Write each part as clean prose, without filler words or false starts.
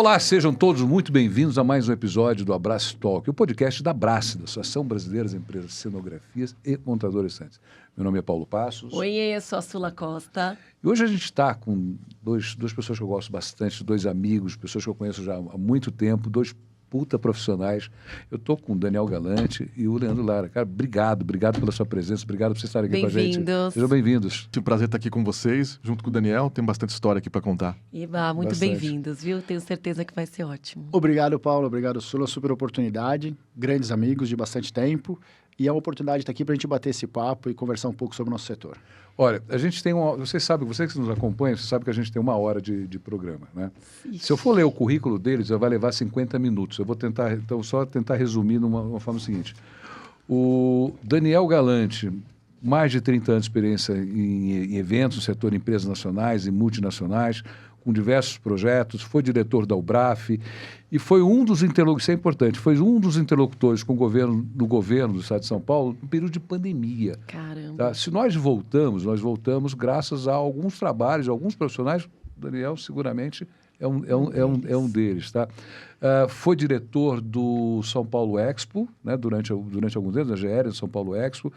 Olá, sejam todos muito bem-vindos a mais um episódio do Abrace Talk, o podcast da Abrace, da Associação Brasileira das Empresas de Cenografias e Montadores Santos. Meu nome é Paulo Passos. Oi, eu sou a Sula Costa. E hoje a gente está com duas pessoas que eu gosto bastante, dois amigos, pessoas que eu conheço já há muito tempo, dois puta profissionais. Eu estou com o Daniel Galante e o Leandro Lara. Cara, obrigado pela sua presença, obrigado por vocês estarem aqui com a gente. Bem-vindos. Sejam bem-vindos. Tive o prazer de estar aqui com vocês, junto com o Daniel. Tem bastante história aqui para contar. Iba, muito Bastante. bem-vindos, viu? Tenho certeza que vai ser ótimo. Obrigado, Paulo. Obrigado, Sula. Super oportunidade. Grandes amigos de bastante tempo. E é uma oportunidade de estar aqui para a gente bater esse papo e conversar um pouco sobre o nosso setor. Olha, a gente tem vocês sabem, vocês que nos acompanham, vocês sabem que a gente tem 1 hora de programa, né? Ixi. Se eu for ler o currículo deles, vai levar 50 minutos. Eu vou tentar, então, só tentar resumir numa forma seguinte. O Daniel Galante, mais de 30 anos de experiência em eventos no setor de empresas nacionais e multinacionais, com diversos projetos, foi diretor da UBRAF e foi um dos interlocutores, isso é importante, foi um dos interlocutores com o governo do Estado de São Paulo no período de pandemia. Caramba. Tá? Se nós voltamos graças a alguns trabalhos, alguns profissionais, o Daniel seguramente é um deles. Tá? Foi diretor do São Paulo Expo, né, durante alguns anos, da GR, do São Paulo Expo.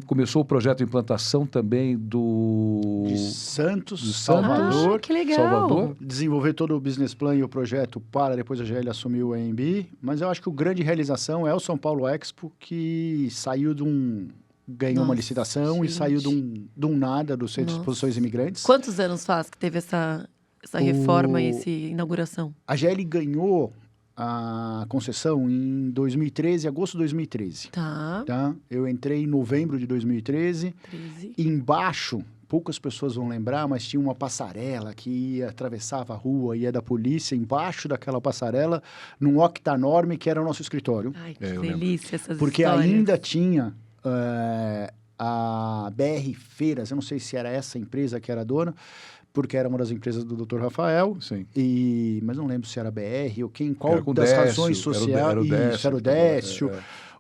Começou o projeto de implantação também De Santos, Salvador. Que legal. Salvador. Desenvolver todo o business plan e o projeto para depois a GL assumir o AMB. Mas eu acho que a grande realização é o São Paulo Expo, que saiu de um... ganhou uma licitação gente. e saiu de um nada do Centro de Exposições Imigrantes. Quantos anos faz que teve essa reforma e essa inauguração? A GL ganhou a concessão em 2013, agosto de 2013. Tá. Eu entrei em novembro de 2013. 13. Embaixo, poucas pessoas vão lembrar, mas tinha uma passarela que atravessava a rua, ia da polícia, embaixo daquela passarela, num octanorme que era o nosso escritório. Ai, que eu lembro. delícia essas Porque histórias. ainda tinha a BR Feiras, eu não sei se era essa empresa que era dona, porque era uma das empresas do Dr. Rafael, Sim. mas não lembro se era BR ou qual Era com das Décio, razões sociais. era o Décio, Isso, era o Décio,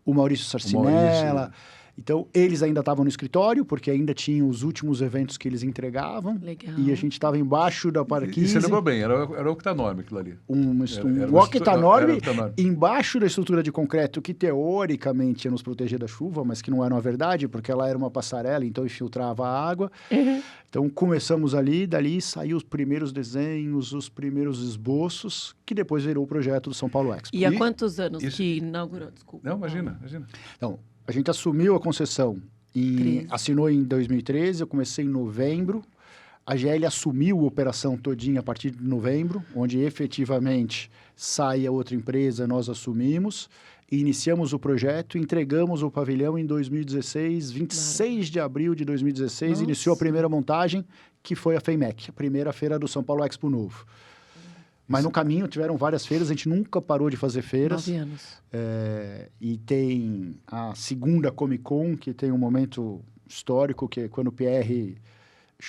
o Maurício Sarcinella. Então, eles ainda estavam no escritório, porque ainda tinham os últimos eventos que eles entregavam. Legal. E a gente estava embaixo da Parquise. E você lembrou bem, era o octanorme aquilo ali. Um uma octanorme octanorme. embaixo da estrutura de concreto que teoricamente ia nos proteger da chuva, mas que não era uma verdade, porque ela era uma passarela, então infiltrava a água. Então começamos ali, dali saiu os primeiros desenhos, os primeiros esboços, que depois virou o projeto do São Paulo Expo. E há quantos anos isso- que inaugurou? Desculpa. Não, imagina. Então, a gente assumiu a concessão, 13. assinou em 2013, eu comecei em novembro. A GL assumiu a operação todinha a partir de novembro, onde efetivamente sai a outra empresa, nós assumimos, e iniciamos o projeto, entregamos o pavilhão em 2016, 26 de abril de 2016, Nossa. iniciou a primeira montagem, que foi a FEIMEC, a primeira feira do São Paulo Expo Novo. Mas no caminho tiveram várias feiras, a gente nunca parou de fazer feiras. 9 anos. E tem a segunda Comic Con, que tem um momento histórico, que é quando o PR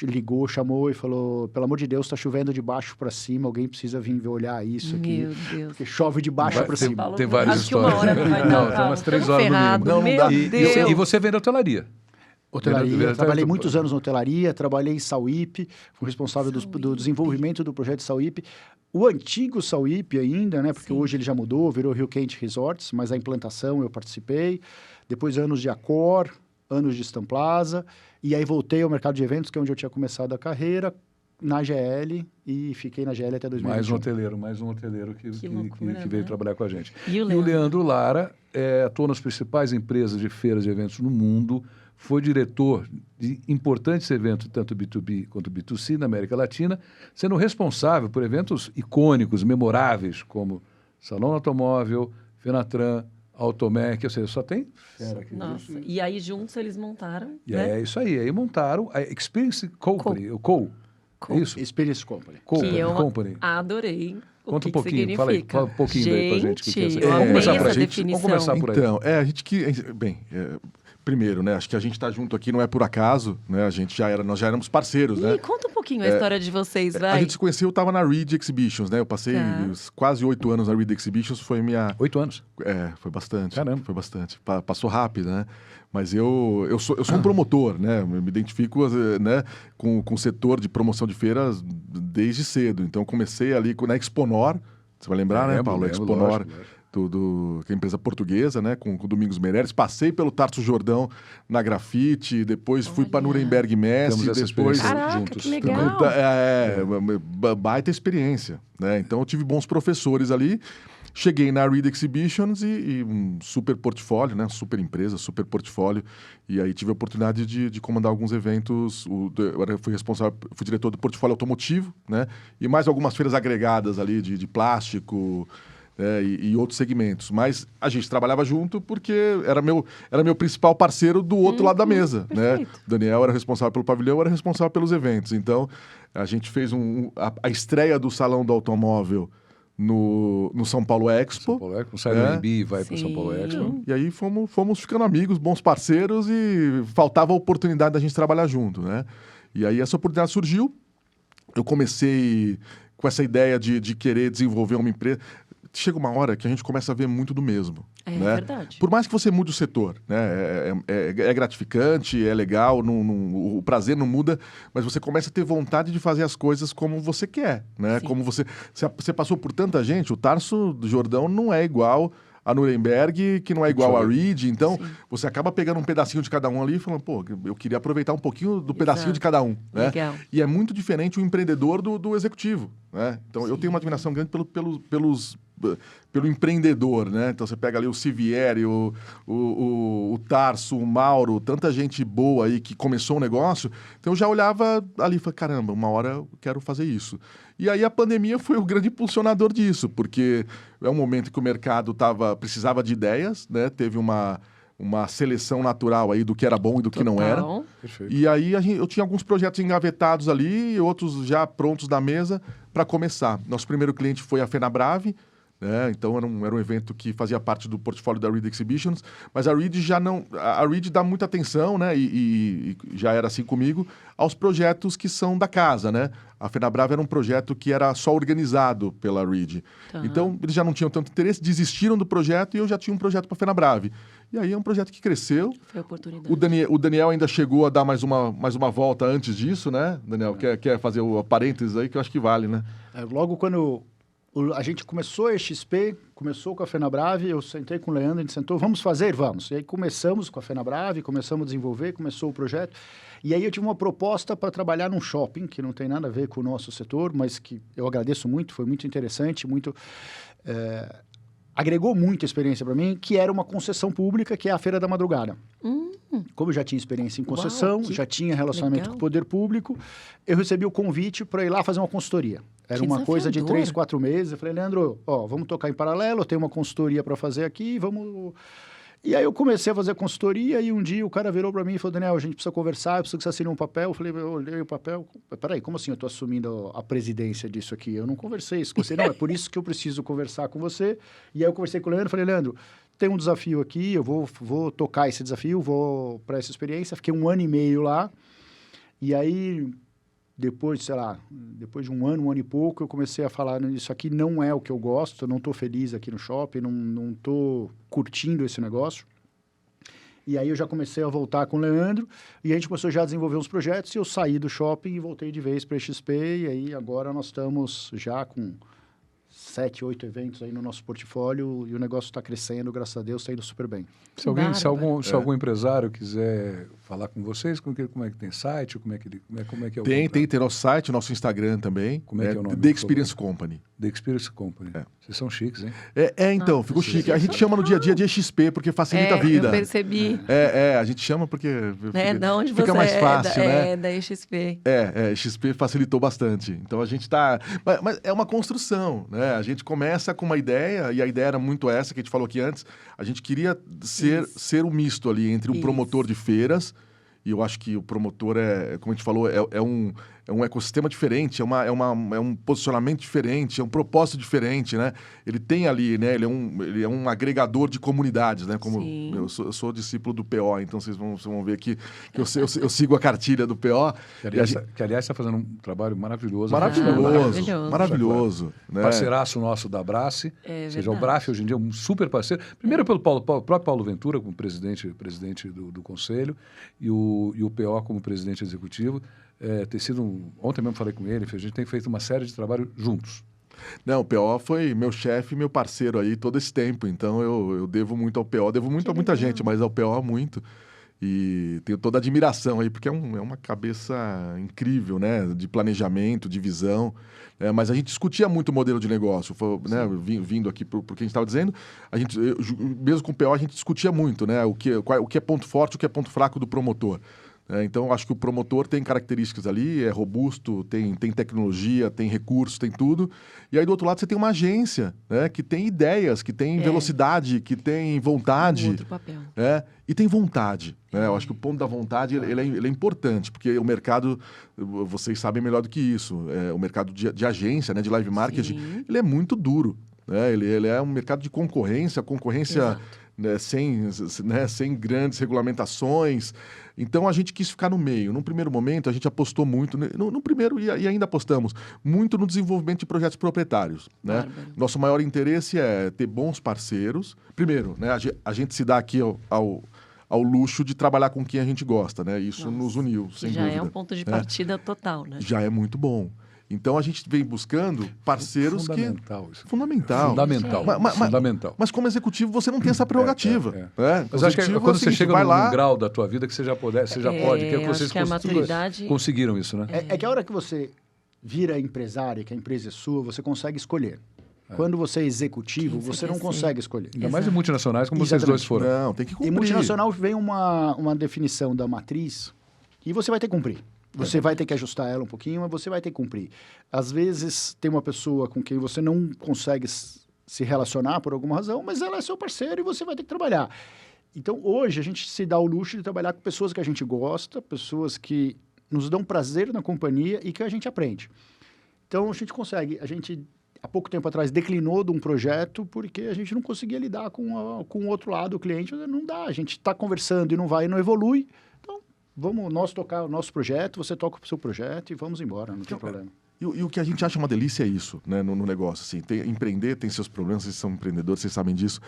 ligou, chamou e falou, pelo amor de Deus, está chovendo de baixo para cima, alguém precisa vir olhar isso aqui. Meu Deus. Porque chove de baixo para cima. Paulo, Tem várias acho que 1 hora não vai dar. Não, tem umas 3 horas no mínimo. Não Meu dá. Deus. E você vende hotelaria? Hotelaria, trabalhei Venda- muitos anos na hotelaria, trabalhei em Sauípe, fui responsável do desenvolvimento do projeto Sauípe. O antigo Sauípe ainda, né? Porque Sim. hoje ele já mudou, virou Rio Quente Resorts, mas a implantação eu participei. Depois anos de Accor, anos de Stamplaza, e aí voltei ao mercado de eventos, que é onde eu tinha começado a carreira, na GL, e fiquei na GL até 2021. Mais um hoteleiro que loucura, veio né? trabalhar com a gente. E o E o Leandro Lara atua nas principais empresas de feiras de eventos no mundo, foi diretor de importantes eventos, tanto B2B quanto B2C, na América Latina, sendo responsável por eventos icônicos, memoráveis, como Salão do Automóvel, Fenatran, Automec, ou seja, só tem fera aqui. Nossa, e aí juntos eles montaram, E né? é isso aí. Aí montaram a Experience Company, o Co. É isso? Experience Company. Que eu Company. adorei. Conta o um que pouquinho, fala um pouquinho daí pra gente. O que é isso? Eu Vamos amei começar por essa aí. definição. Vamos começar por aí. Então, a gente que... Bem, primeiro, né? Acho que a gente está junto aqui não é por acaso, né? Nós já éramos parceiros, né? E conta um pouquinho a história de vocês, vai. A gente se conheceu, eu estava na Reed Exhibitions, né? Eu passei Tá. quase 8 anos na Reed Exhibitions, foi minha... 8 anos. Foi bastante. Caramba. Foi bastante. Passou rápido, né? Mas eu sou um promotor, né? Eu me identifico, né, com o setor de promoção de feiras desde cedo. Então, comecei ali na Exponor, Você vai lembrar, né, Paulo? Lembro, Exponor, lógico. que é a empresa portuguesa, né, com o Domingos Meireles. Passei pelo Tarso Jordão na grafite, depois fui para Olha. Nuremberg Messi, Temos essa depois... experiência Caraca, juntos. que legal. Baita experiência, né? Então eu tive bons professores ali. Cheguei na Reed Exhibitions e um super portfólio, né? Super empresa, super portfólio. E aí tive a oportunidade de comandar alguns eventos. Eu fui responsável, fui diretor do portfólio automotivo, né? E mais algumas feiras agregadas ali de plástico, né? E outros segmentos. Mas a gente trabalhava junto porque era meu principal parceiro do outro lado da mesa, né? Perfeito. O Daniel era responsável pelo pavilhão, eu era responsável pelos eventos. Então a gente fez a estreia do Salão do Automóvel no São Paulo Expo. São Paulo Expo, sai do AMB e vai para o São Paulo Sim. Expo. E aí fomos ficando amigos, bons parceiros e faltava a oportunidade da gente trabalhar junto, né? E aí essa oportunidade surgiu. Eu comecei com essa ideia de querer desenvolver uma empresa. Chega uma hora que a gente começa a ver muito do mesmo. É né? verdade. Por mais que você mude o setor, né? É gratificante, é legal, o prazer não muda, mas você começa a ter vontade de fazer as coisas como você quer, né? Sim. Como você passou por tanta gente, o Tarso do Jordão não é igual a Nuremberg, que não é igual a Reed, então Sim. você acaba pegando um pedacinho de cada um ali e falando, pô, eu queria aproveitar um pouquinho do pedacinho de cada um, né? Legal. E é muito diferente o empreendedor do executivo, né? Então eu tenho uma admiração grande pelo empreendedor, né? Então você pega ali o Sivieri, o Tarso, o Mauro, tanta gente boa aí que começou um negócio. Então eu já olhava ali e falei, caramba, uma hora eu quero fazer isso. E aí a pandemia foi o grande impulsionador disso, porque é um momento que o mercado precisava de ideias, né? Teve uma seleção natural aí do que era bom e do que não era. Total. Perfeito. E aí eu tinha alguns projetos engavetados ali, outros já prontos na mesa para começar. Nosso primeiro cliente foi a Fenabrave, né? Então era um evento que fazia parte do portfólio da Reed Exhibitions, mas a Reed a Reed dá muita atenção, né? E já era assim comigo, aos projetos que são da casa, né? A Fenabrave era um projeto que era só organizado pela Reed. Tá. Então eles já não tinham tanto interesse, desistiram do projeto e eu já tinha um projeto para a Fenabrave. E aí é um projeto que cresceu. Foi a oportunidade. O Daniel ainda chegou a dar mais uma volta antes disso, né? Daniel, quer fazer o parênteses aí que eu acho que vale, né? Logo quando a gente começou a XP, começou com a Fenabrave, eu sentei com o Leandro, a gente sentou, vamos fazer? Vamos. E aí começamos com a Fenabrave, começamos a desenvolver, começou o projeto. E aí eu tive uma proposta para trabalhar num shopping, que não tem nada a ver com o nosso setor, mas que eu agradeço muito, foi muito interessante, agregou muita experiência para mim, que era uma concessão pública, que é a Feira da Madrugada. Como eu já tinha experiência em concessão, Uau, que já tinha relacionamento legal. com o poder público, eu recebi o convite para ir lá fazer uma consultoria. Era Que uma coisa de desafiador. 3, 4 meses. Eu falei, Leandro, vamos tocar em paralelo, eu tenho uma consultoria para fazer aqui, vamos... E aí eu comecei a fazer consultoria e um dia o cara virou para mim e falou, Daniel, a gente precisa conversar, eu preciso que você assine um papel. Eu falei, eu olhei o papel, peraí, como assim eu estou assumindo a presidência disso aqui? Eu não conversei isso com você, não, é por isso que eu preciso conversar com você. E aí eu conversei com o Leandro, falei, Leandro, tem um desafio aqui, eu vou tocar esse desafio, vou para essa experiência. Fiquei 1 ano e meio lá, e aí... Depois de um ano e pouco, eu comecei a falar, isso aqui não é o que eu gosto, eu não estou feliz aqui no shopping, não estou curtindo esse negócio. E aí eu já comecei a voltar com o Leandro, e a gente começou já a desenvolver uns projetos, e eu saí do shopping e voltei de vez para a XP, e aí agora nós estamos já com 7, 8 eventos aí no nosso portfólio, e o negócio está crescendo, graças a Deus, está indo super bem. Se algum empresário quiser falar com vocês, como é que tem site? Como é que é o Tem nosso site, nosso Instagram também. Como é que é o nome? The Experience Company. The Experience Company. Vocês são chiques, hein? Então, ficou chique. A gente chama no dia a dia de XP, porque facilita a vida. Eu percebi. A gente chama porque Da onde fica você mais fácil, né? É, da XP. XP facilitou bastante. Então a gente mas é uma construção, né? A gente começa com uma ideia, e a ideia era muito essa que a gente falou aqui antes. A gente queria ser um misto ali entre um promotor de feiras, e eu acho que o promotor como a gente falou, é um ecossistema diferente, é um posicionamento diferente, é um propósito diferente, né? Ele tem ali, né? Ele é um agregador de comunidades, né? Como eu sou discípulo do PO, então vocês vão ver que eu sigo a cartilha do PO. Que aliás está fazendo um trabalho maravilhoso. Maravilhoso. Né? Parceiraço nosso da Abrace. Ou seja, o Braf hoje em dia é um super parceiro. Primeiro pelo próprio Paulo Ventura, como presidente do conselho, e o PO como presidente executivo. Ontem mesmo falei com ele, a gente tem feito uma série de trabalhos juntos. Não, o PO foi meu chefe e meu parceiro aí todo esse tempo, então eu devo muito ao PO, devo muito a muita gente, mas ao PO muito. E tenho toda a admiração aí, porque é uma cabeça incrível, né? De planejamento, de visão. Mas a gente discutia muito o modelo de negócio, né? Vindo aqui para o que a gente estava dizendo, mesmo com o PO, a gente discutia muito, né? O que é ponto forte, o que é ponto fraco do promotor. Então, acho que o promotor tem características ali, é robusto, tem tecnologia, tem recursos, tem tudo. E aí, do outro lado, você tem uma agência, né, que tem ideias, que tem velocidade, que tem vontade. Outro papel. E tem vontade. Né? Eu acho que o ponto da vontade ele é importante, porque o mercado, vocês sabem melhor do que isso, o mercado de agência, né, de live marketing, ele é muito duro. Né? Ele é um mercado de concorrência, né, sem grandes regulamentações. Então, a gente quis ficar no meio. Num primeiro momento, a gente apostou muito, no primeiro, e ainda apostamos, muito no desenvolvimento de projetos proprietários. Né? Nosso maior interesse é ter bons parceiros. Primeiro, né, a gente se dá aqui ao luxo de trabalhar com quem a gente gosta. Né? Isso nos uniu, sem dúvida. Já é um ponto de partida total. Né? Já é muito bom. Então, a gente vem buscando parceiros Fundamental, que... Fundamental. Fundamental. Mas como executivo, você não tem essa prerrogativa. Né? Mas acho que quando você chega num grau da tua vida que você já pode, que vocês que a maturidade... conseguiram isso, né? É que a hora que você vira empresário, que a empresa é sua, você consegue escolher. Quando você é executivo, você não consegue escolher. Ainda mais em multinacionais, como vocês dois foram. Não, tem que cumprir. Em multinacional vem uma definição da matriz e você vai ter que cumprir. Você vai ter que ajustar ela um pouquinho, mas você vai ter que cumprir. Às vezes, tem uma pessoa com quem você não consegue se relacionar por alguma razão, mas ela é seu parceiro e você vai ter que trabalhar. Então, hoje, a gente se dá o luxo de trabalhar com pessoas que a gente gosta, pessoas que nos dão prazer na companhia e que a gente aprende. Então, a gente consegue. A gente, há pouco tempo atrás, declinou de um projeto porque a gente não conseguia lidar com o outro lado, o cliente. Não dá, a gente está conversando e não vai, não evolui. Vamos nós tocar o nosso projeto, você toca o seu projeto e vamos embora, não tem problema. E o que a gente acha uma delícia é isso, né, no negócio. Assim, empreender tem seus problemas, vocês são empreendedores, vocês sabem disso.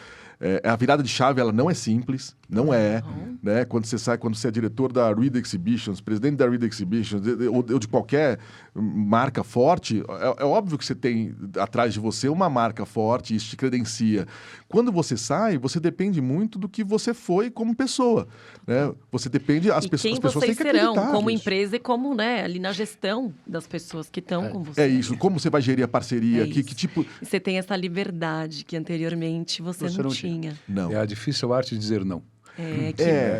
A virada de chave, ela não é simples, não é. Né? Quando você é diretor da Reed Exhibitions, presidente da Reed Exhibitions, ou de qualquer marca forte, é óbvio que você tem atrás de você uma marca forte, isso te credencia. Quando você sai, você depende muito do que você foi como pessoa. Né? Você depende, as pessoas têm que acreditar como nisso. empresa e como, né, ali na gestão das pessoas que estão com você. É isso, como você vai gerir a parceria, que tipo... E você tem essa liberdade que anteriormente você não tinha. Não. É a difícil arte de dizer não.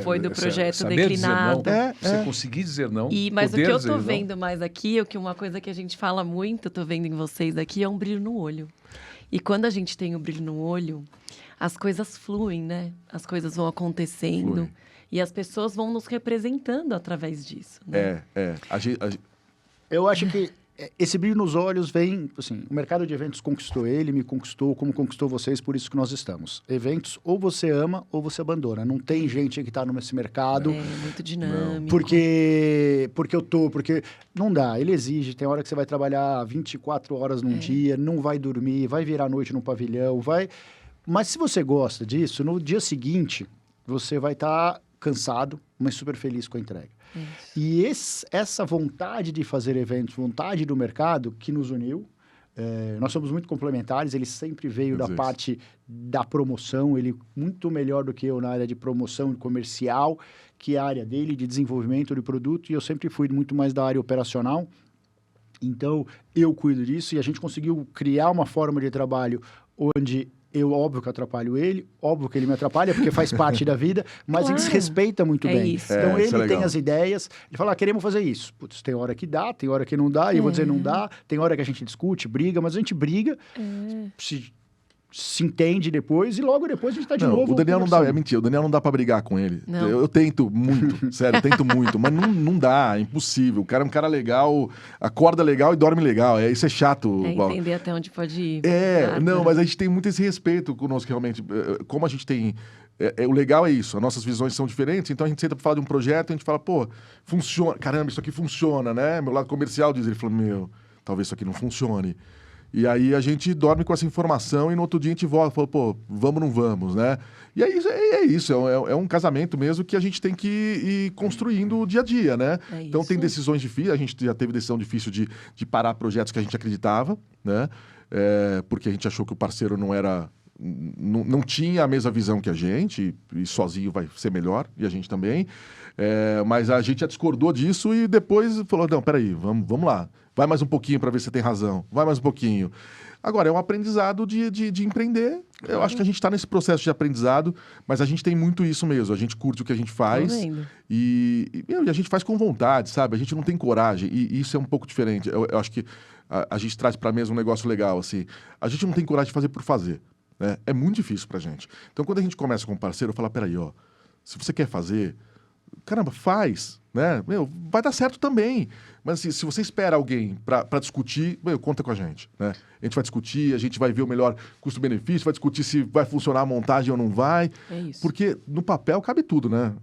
Foi do projeto saber declinado. Dizer não, você conseguir dizer não. Mas o que eu tô vendo mais aqui, uma coisa que a gente fala muito, eu tô vendo em vocês aqui, é um brilho no olho. E quando a gente tem o brilho no olho, as coisas fluem, né? As coisas vão acontecendo. E as pessoas vão nos representando através disso. Né? Eu acho que esse brilho nos olhos vem, assim, o mercado de eventos conquistou ele, me conquistou, como conquistou vocês, por isso que nós estamos. Eventos, ou você ama, ou você abandona. Não tem gente que está nesse mercado... É muito dinâmico. Porque não dá, ele exige, tem hora que você vai trabalhar 24 horas num dia, não vai dormir, vai virar a noite no pavilhão, vai... Mas se você gosta disso, no dia seguinte, você vai estar cansado, mas super feliz com a entrega. Isso. E essa vontade de fazer eventos, vontade do mercado que nos uniu, nós somos muito complementares, ele sempre veio da parte da promoção, ele muito melhor do que eu na área de promoção e comercial, que é a área dele, de desenvolvimento de produto, e eu sempre fui muito mais da área operacional. Então, eu cuido disso e a gente conseguiu criar uma forma de trabalho onde... óbvio que atrapalho ele, óbvio que ele me atrapalha, porque faz parte da vida, mas ele se respeita muito bem. Isso. Então, isso ele tem as ideias, ele fala, queremos fazer isso. Putz, tem hora que dá, tem hora que não dá, e eu vou dizer não dá, tem hora que a gente discute, briga, mas a gente briga, se entende depois, e logo depois a gente tá de novo. O Daniel não dá, é mentira, o Daniel não dá pra brigar com ele. Eu tento muito, sério, eu tento muito, mas não dá, é impossível. O cara é um cara legal, acorda legal e dorme legal, isso é chato. Entender até onde pode ir. Mas a gente tem muito esse respeito conosco, realmente. Como a gente tem... o legal é isso, as nossas visões são diferentes, então a gente senta pra falar de um projeto e a gente fala, pô, funciona, caramba, isso aqui funciona, né? Meu lado comercial diz, ele falou, talvez isso aqui não funcione. E aí a gente dorme com essa informação e no outro dia a gente volta e fala, pô, vamos ou não vamos, né? E é isso, é um casamento mesmo que a gente tem que ir construindo dia a dia, né? Então tem decisões difíceis, a gente já teve decisão difícil de parar projetos que a gente acreditava, né? porque a gente achou que o parceiro não tinha a mesma visão que a gente, e sozinho vai ser melhor, e a gente também. Mas a gente já discordou disso e depois falou, não, peraí, vamos lá. Vai mais um pouquinho para ver se você tem razão. Vai mais um pouquinho. Agora, é um aprendizado de empreender. Eu acho que a gente está nesse processo de aprendizado, mas a gente tem muito isso mesmo. A gente curte o que a gente faz e a gente faz com vontade, sabe? A gente não tem coragem e isso é um pouco diferente. Eu acho que a gente traz para a mesa um negócio legal, assim. A gente não tem coragem de fazer por fazer, né? É muito difícil pra gente. Então, quando a gente começa com um parceiro, eu falo, peraí, ó, se você quer fazer, caramba, faz, né? Vai dar certo também. Mas assim, se você espera alguém para discutir, conta com a gente, né? A gente vai discutir, a gente vai ver o melhor custo-benefício, vai discutir se vai funcionar a montagem ou não vai. É isso. Porque no papel cabe tudo, né?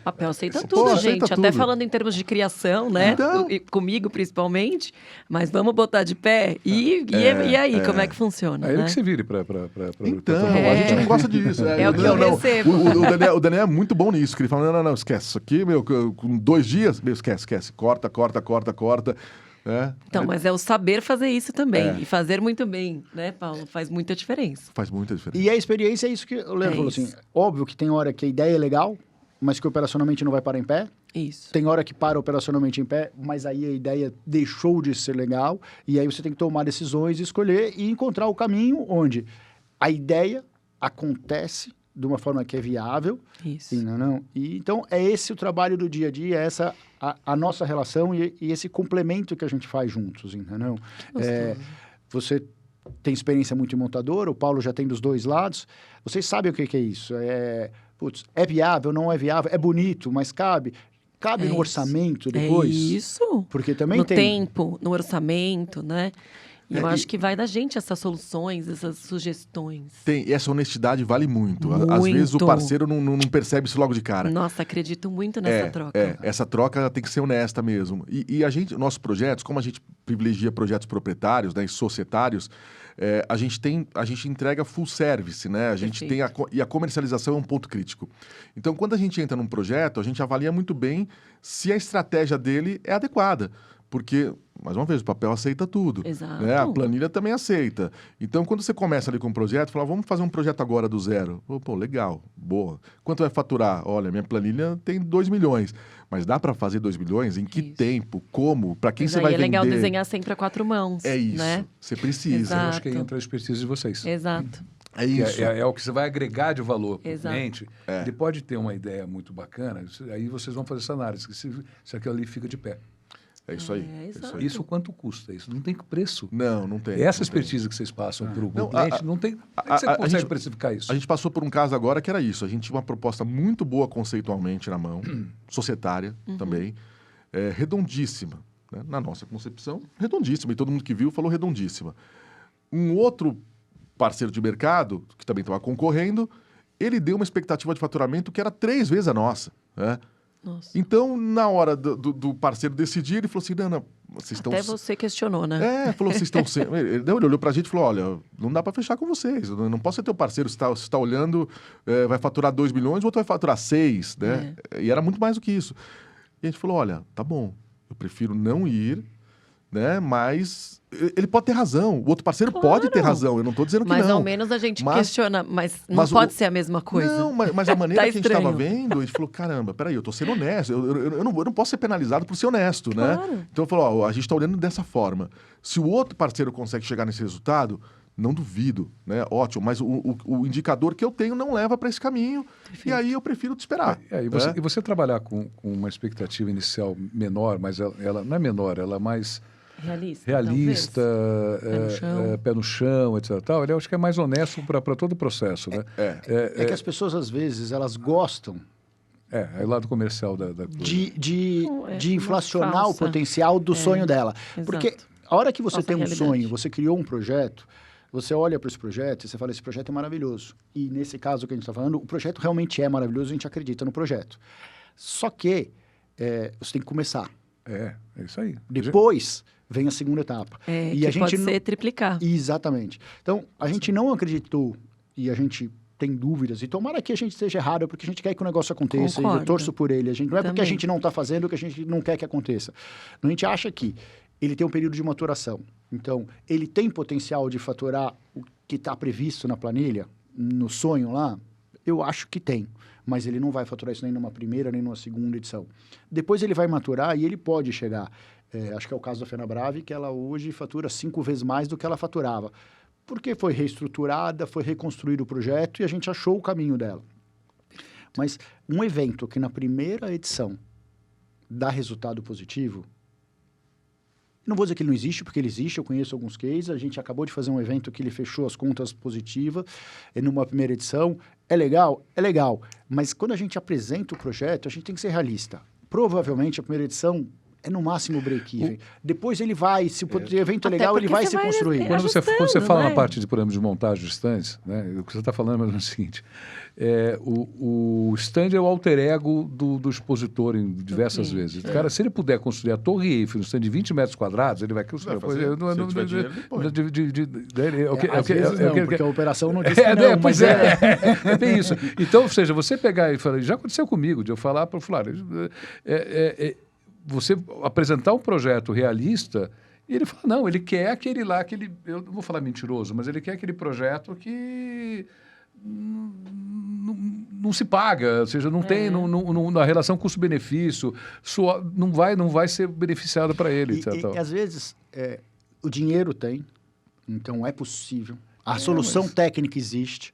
Papel aceita Pô, tudo, aceita gente. Até tudo. falando em termos de criação, né? Então... Comigo, principalmente. Mas vamos botar de pé. E aí, como é que funciona? Aí né? ele que se vire para Então, a gente não gosta disso. É o que eu recebo. O Daniel é muito bom nisso, que ele fala, não, esquece isso aqui, com 2 dias, esquece, corta. Né? Então, mas é o saber fazer isso também. E fazer muito bem, né, Paulo? Faz muita diferença. Faz muita diferença. E a experiência é isso que o Leandro falou, assim, óbvio que tem hora que a ideia é legal, mas que operacionalmente não vai parar em pé. Isso. Tem hora que para operacionalmente em pé, mas aí a ideia deixou de ser legal, e aí você tem que tomar decisões, escolher e encontrar o caminho onde a ideia acontece de uma forma que é viável. Isso. E, então, é esse o trabalho do dia a dia, é essa a nossa relação e esse complemento que a gente faz juntos, entendeu? Você tem experiência muito em montador, o Paulo já tem dos 2 lados. Vocês sabem o que é isso. É viável, não é viável, é bonito, mas cabe no orçamento depois. É isso. Porque também no tem... tempo, no orçamento, né? E eu acho que vai da gente essas soluções, essas sugestões. E essa honestidade vale muito. Às vezes o parceiro não percebe isso logo de cara. Nossa, acredito muito nessa troca. Essa troca tem que ser honesta mesmo. E a gente, nossos projetos, como a gente privilegia projetos proprietários, né, e societários, a gente entrega full service, né? A gente tem e a comercialização é um ponto crítico. Então, quando a gente entra num projeto, a gente avalia muito bem se a estratégia dele é adequada. Porque, mais uma vez, o papel aceita tudo. Exato. Né? A planilha também aceita. Então, quando você começa ali com um projeto, fala, vamos fazer um projeto agora do zero. Pô, legal, boa. Quanto vai faturar? Olha, minha planilha tem 2 milhões. Mas dá para fazer 2 milhões? Em que tempo? Como? Para quem você vai vender? É legal desenhar sempre a 4 mãos. É isso. Né? Você precisa. Exato. Eu acho que aí entra a expertise de vocês. Exato. É isso. É o que você vai agregar de valor para o Exato. cliente. Ele pode ter uma ideia muito bacana, aí vocês vão fazer essa análise, se aquilo ali fica de pé. É isso aí. Exato. Isso quanto custa? Isso não tem preço. Não tem. Essa expertise que vocês passam para o cliente, não tem. Como é que você consegue precificar isso? A gente passou por um caso agora que era isso. A gente tinha uma proposta muito boa conceitualmente na mão, societária também, redondíssima. Né? Na nossa concepção, redondíssima. E todo mundo que viu falou redondíssima. Um outro parceiro de mercado, que também estava concorrendo, ele deu uma expectativa de faturamento que era 3 vezes a nossa. Né? Nossa. Então, na hora do parceiro decidir, ele falou assim, não, vocês estão... Até você questionou, né? Falou, vocês estão... Ele olhou pra gente e falou, olha, não dá pra fechar com vocês, eu não posso ser teu parceiro, você tá olhando, vai faturar 2 milhões, o outro vai faturar 6, né? E era muito mais do que isso. E a gente falou, olha, tá bom, eu prefiro não ir, né? Mas ele pode ter razão, o outro parceiro pode ter razão, eu não tô dizendo que mas não. ao menos a gente questiona, mas não pode ser a mesma coisa. Não, mas a maneira Tá que a gente estava estranho. vendo, a gente falou, caramba, peraí, eu tô sendo honesto, eu não posso ser penalizado por ser honesto, Claro. né? Então eu falo, ó, a gente tá olhando dessa forma. Se o outro parceiro consegue chegar nesse resultado, não duvido, né? Ótimo, mas o indicador que eu tenho não leva para esse caminho. Perfeito. E aí eu prefiro te esperar. E você trabalhar com uma expectativa inicial menor, mas ela não é menor, ela é mais realista, pé no chão, etc. Tal, eu acho que é mais honesto para todo o processo. Né? É que as pessoas, às vezes, elas gostam é o lado comercial da coisa. de inflacionar o potencial do sonho dela. Exato. Porque a hora que você Nossa tem um realidade. sonho, você criou um projeto, você olha para esse projeto e você fala, esse projeto é maravilhoso. E nesse caso que a gente está falando, o projeto realmente é maravilhoso, a gente acredita no projeto. Só que você tem que começar. É isso aí. Depois vem a segunda etapa. E que a gente pode ser triplicar. Exatamente. Então, a gente não acreditou e a gente tem dúvidas. E tomara que a gente esteja errado, porque a gente quer que o negócio aconteça. Concordo. E eu torço por ele. Não é porque a Também. gente não está fazendo que a gente não quer que aconteça. A gente acha que ele tem um período de maturação. Então, ele tem potencial de faturar o que está previsto na planilha, no sonho lá? Eu acho que tem, mas ele não vai faturar isso nem numa primeira, nem numa segunda edição. Depois ele vai maturar e ele pode chegar. Acho que é o caso da Fenabrave, que ela hoje fatura 5 vezes mais do que ela faturava. Porque foi reestruturada, foi reconstruído o projeto e a gente achou o caminho dela. Mas um evento que na primeira edição dá resultado positivo, não vou dizer que ele não existe, porque ele existe, eu conheço alguns cases, a gente acabou de fazer um evento que ele fechou as contas positivas numa primeira edição. É legal? É legal. Mas quando a gente apresenta o projeto, a gente tem que ser realista. Provavelmente a primeira edição é no máximo break-even. Depois ele vai, se o evento é legal, ele vai se construir. Quando você fala na parte de, por exemplo, de montagem de stands, né, o que você está falando é o seguinte, o stand é o alter ego do expositor em diversas vezes. Cara, se ele puder construir a Torre Eiffel, um stand de 20 metros quadrados, ele vai construir. Às vezes não, porque a operação não disse não, mas é bem isso. Então, ou seja, você pegar e falar, já aconteceu comigo, de eu falar para o Flávio, você apresentar um projeto realista e ele fala, não, ele quer aquele lá, eu não vou falar mentiroso, mas ele quer aquele projeto que não se paga, ou seja, não tem na relação custo-benefício, não vai ser beneficiado para ele. E às vezes o dinheiro tem, então é possível, a solução técnica existe,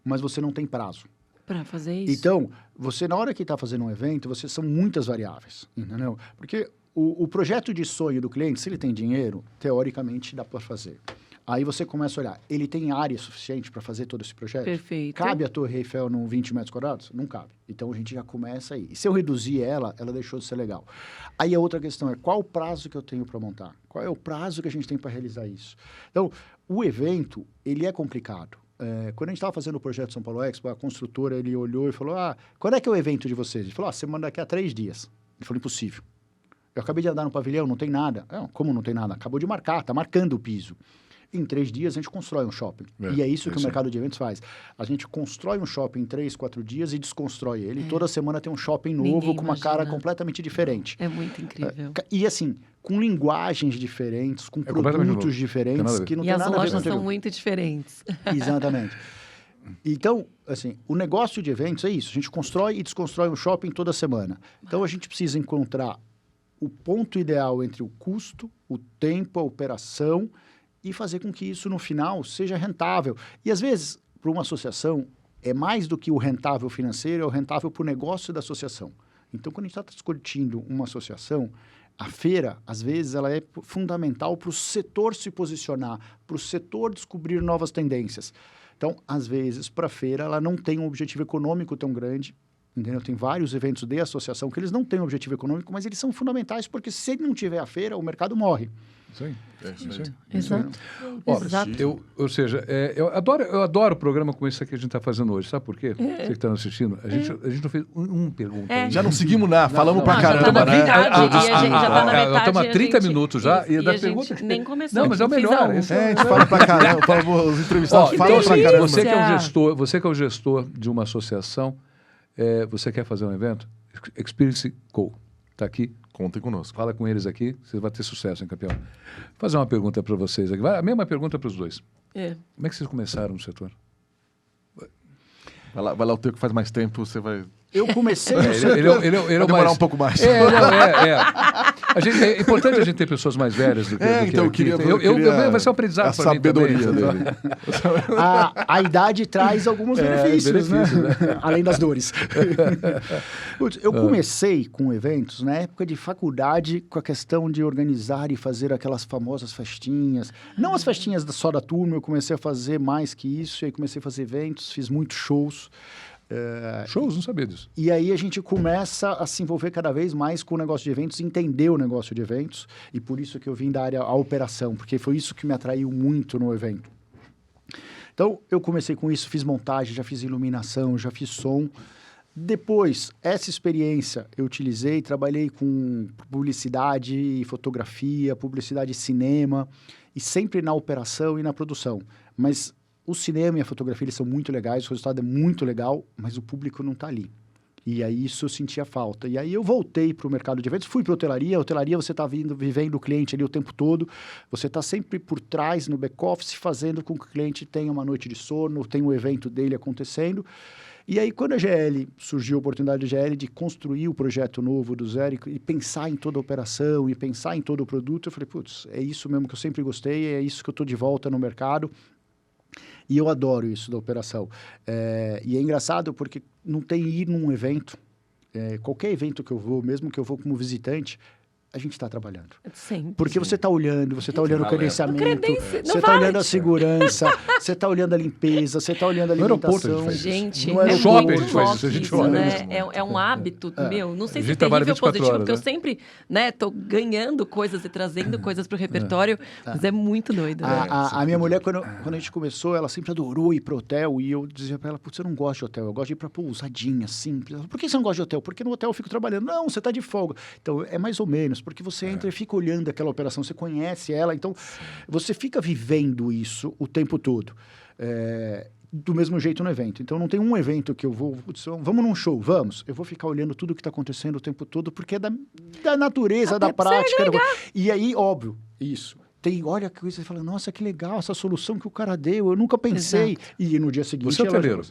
mas você não tem prazo. Para fazer isso. Então, você, na hora que está fazendo um evento, são muitas variáveis, entendeu? Porque o projeto de sonho do cliente, se ele tem dinheiro, teoricamente dá para fazer. Aí você começa a olhar, ele tem área suficiente para fazer todo esse projeto? Perfeito. Cabe a Torre Eiffel num 20 metros quadrados? Não cabe. Então, a gente já começa aí. E se eu reduzir ela deixou de ser legal. Aí a outra questão é, qual o prazo que eu tenho para montar? Qual é o prazo que a gente tem para realizar isso? Então, o evento, ele é complicado. Quando a gente estava fazendo o projeto São Paulo Expo, a construtora, ele olhou e falou, quando é que é o evento de vocês? Ele falou, você manda daqui a 3 dias. Ele falou, impossível. Eu acabei de andar no pavilhão, não tem nada. Como não tem nada? Acabou de marcar, está marcando o piso. Em 3 dias, a gente constrói um shopping. E é isso que o mercado de eventos faz. A gente constrói um shopping em 3, 4 dias e desconstrói ele. Toda semana tem um shopping novo com uma cara completamente diferente. É muito incrível. E assim, com linguagens diferentes, com produtos diferentes, que não tem nada a ver com o E as lojas são muito diferentes. Exatamente. Então, assim, o negócio de eventos é isso. A gente constrói e desconstrói um shopping toda semana. Então, a gente precisa encontrar o ponto ideal entre o custo, o tempo, a operação e fazer com que isso, no final, seja rentável. E, às vezes, para uma associação, é mais do que o rentável financeiro, é o rentável para o negócio da associação. Então, quando a gente está discutindo uma associação, a feira, às vezes, ela é fundamental para o setor se posicionar, para o setor descobrir novas tendências. Então, às vezes, para a feira, ela não tem um objetivo econômico tão grande, entendeu? Tem vários eventos de associação que eles não têm um objetivo econômico, mas eles são fundamentais, porque se ele não tiver a feira, o mercado morre. Sim. Exato. Ou seja, eu adoro o programa como esse que a gente está fazendo hoje. Sabe por quê? Você que está nos assistindo, a gente não fez uma pergunta. Já não seguimos nada, falamos pra caramba. Estamos há 30 minutos já. E da pergunta nem começou. Não, mas é o melhor. A gente fala pra caramba. Os entrevistados falam pra caramba. Você que é o gestor de uma associação, você quer fazer um evento? Experience Co. Está aqui. Contem conosco. Fala com eles aqui, você vai ter sucesso, hein, campeão? Vou fazer uma pergunta para vocês aqui. A mesma pergunta para os dois. Como é que vocês começaram no setor? Vai lá o teu que faz mais tempo, você vai... Eu comecei no setor... Ele vai demorar um pouco mais. É importante a gente ter pessoas mais velhas do que... Então eu queria vai ser um aprendizado para mim também. Dele. A idade traz alguns benefícios, né? Além das dores. Eu comecei com eventos na época de faculdade, com a questão de organizar e fazer aquelas famosas festinhas. Não as festinhas só da turma, eu comecei a fazer mais que isso, e aí comecei a fazer eventos, fiz muitos shows. Shows, não sabia disso. E aí a gente começa a se envolver cada vez mais com o negócio de eventos, entender o negócio de eventos, e por isso que eu vim da área a operação, porque foi isso que me atraiu muito no evento. Então, eu comecei com isso, fiz montagem, já fiz iluminação, já fiz som. Depois, essa experiência eu utilizei, trabalhei com publicidade, fotografia, publicidade e cinema, e sempre na operação e na produção. Mas o cinema e a fotografia eles são muito legais, o resultado é muito legal, mas o público não está ali. E aí isso eu sentia falta. E aí eu voltei para o mercado de eventos, fui para a hotelaria você está vivendo o cliente ali o tempo todo, você está sempre por trás no back-office, fazendo com que o cliente tenha uma noite de sono, tenha um evento dele acontecendo. E aí, quando a GL, surgiu a oportunidade da GL de construir o projeto novo do zero e pensar em toda a operação e pensar em todo o produto, eu falei, putz, é isso mesmo que eu sempre gostei, é isso que eu estou de volta no mercado. E eu adoro isso da operação. E é engraçado porque não tem ir num evento, qualquer evento que eu vou, mesmo que eu vou como visitante, a gente está trabalhando. Sempre. Porque você está olhando, você está olhando o credenciamento, Não você está olhando a segurança, você está olhando a limpeza, você está olhando a No aeroporto a alimentação. gente faz isso. Gente, No é shopping muito a gente faz louco isso, a gente isso, olha né? isso. É um hábito, meu. Não sei A se gente é trabalha terrível ou 24 positivo, horas, porque eu né? sempre, né, tô ganhando coisas e trazendo coisas pro repertório, mas é muito doido. Né? A minha mulher, quando a gente começou, ela sempre adorou ir pro hotel e eu dizia pra ela, putz, eu não gosto de hotel, eu gosto de ir pra pousadinha, simples. Ela, por que você não gosta de hotel? Porque no hotel eu fico trabalhando. Não, você tá de folga. Então, é mais ou menos, porque você entra e fica olhando aquela operação, você conhece ela, então você fica vivendo isso o tempo todo. Do mesmo jeito no evento. Então, não tem um evento que eu vou... Putz, vamos num show, vamos. Eu vou ficar olhando tudo que está acontecendo o tempo todo, porque é da natureza, Até da prática. legal. E aí, óbvio, isso. Olha que coisa, você fala, nossa, que legal essa solução que o cara deu, eu nunca pensei. Exato. E no dia seguinte... Você é hoteleiro?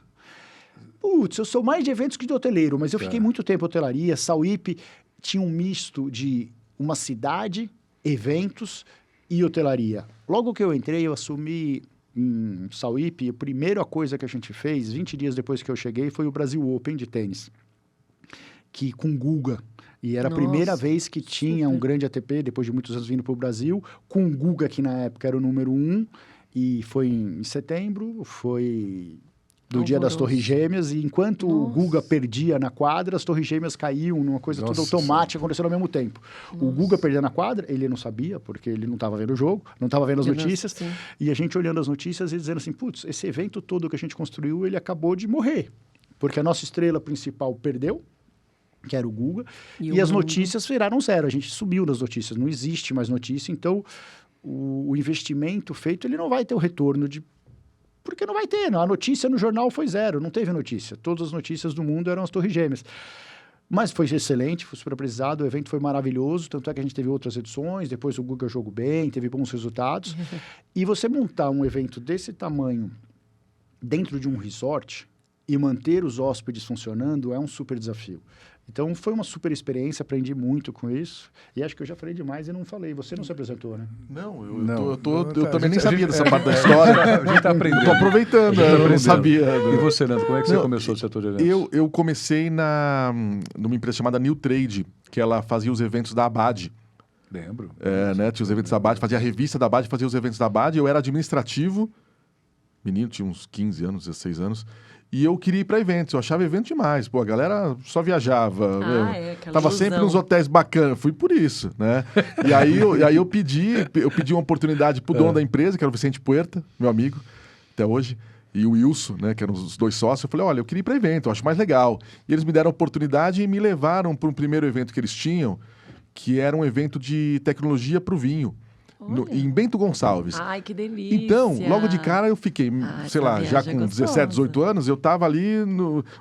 Putz, eu sou mais de eventos que de hoteleiro, mas eu fiquei muito tempo em hotelaria. Sauípe tinha um misto de uma cidade, eventos e hotelaria. Logo que eu entrei, eu assumi em Sauípe, a primeira coisa que a gente fez, 20 dias depois que eu cheguei, foi o Brasil Open de tênis, que com Guga. E era a primeira vez que tinha um grande ATP, depois de muitos anos vindo para o Brasil, com o Guga, que na época era o número 1, e foi em setembro, foi do dia das Torres Gêmeas, e enquanto o Guga perdia na quadra, as Torres Gêmeas caíam numa coisa toda automática, acontecendo ao mesmo tempo. O Guga perdia na quadra, ele não sabia, porque ele não estava vendo o jogo, não estava vendo as notícias, e a gente olhando as notícias e dizendo assim, putz, esse evento todo que a gente construiu, ele acabou de morrer, porque a nossa estrela principal perdeu, que era o Guga, e as notícias viraram zero, a gente subiu nas notícias, não existe mais notícia, então o investimento feito, ele não vai ter o retorno porque não vai ter, a notícia no jornal foi zero, não teve notícia. Todas as notícias do mundo eram as Torres Gêmeas. Mas foi excelente, foi super apreciado, o evento foi maravilhoso, tanto é que a gente teve outras edições, depois o Guga jogou bem, teve bons resultados. E você montar um evento desse tamanho dentro de um resort e manter os hóspedes funcionando é um super desafio. Então, foi uma super experiência, aprendi muito com isso. E acho que eu já falei demais e não falei. Você não se apresentou, né? Não, eu também nem sabia dessa parte da história. A gente está aprendendo. Estou aproveitando, eu não sabia. E você, Leandro, como é que você começou o setor de eventos? Eu comecei numa empresa chamada New Trade, que ela fazia os eventos da Abad. Lembro. Né? Tinha os eventos da Abad, fazia a revista da Abad, fazia os eventos da Abad. Eu era administrativo, menino, tinha uns 15 anos, 16 anos. E eu queria ir para eventos, eu achava evento demais. Pô, a galera só viajava. Tava sempre nos hotéis bacanas, fui por isso, né? E aí eu pedi uma oportunidade pro dono da empresa, que era o Vicente Puerta, meu amigo, até hoje, e o Wilson, né, que eram os dois sócios. Eu falei, olha, eu queria ir para evento, eu acho mais legal. E eles me deram a oportunidade e me levaram para um primeiro evento que eles tinham, que era um evento de tecnologia para o vinho. Em Bento Gonçalves. Ai, que delícia. Então, logo de cara eu fiquei, sei lá, já com 17, 18 anos, eu tava ali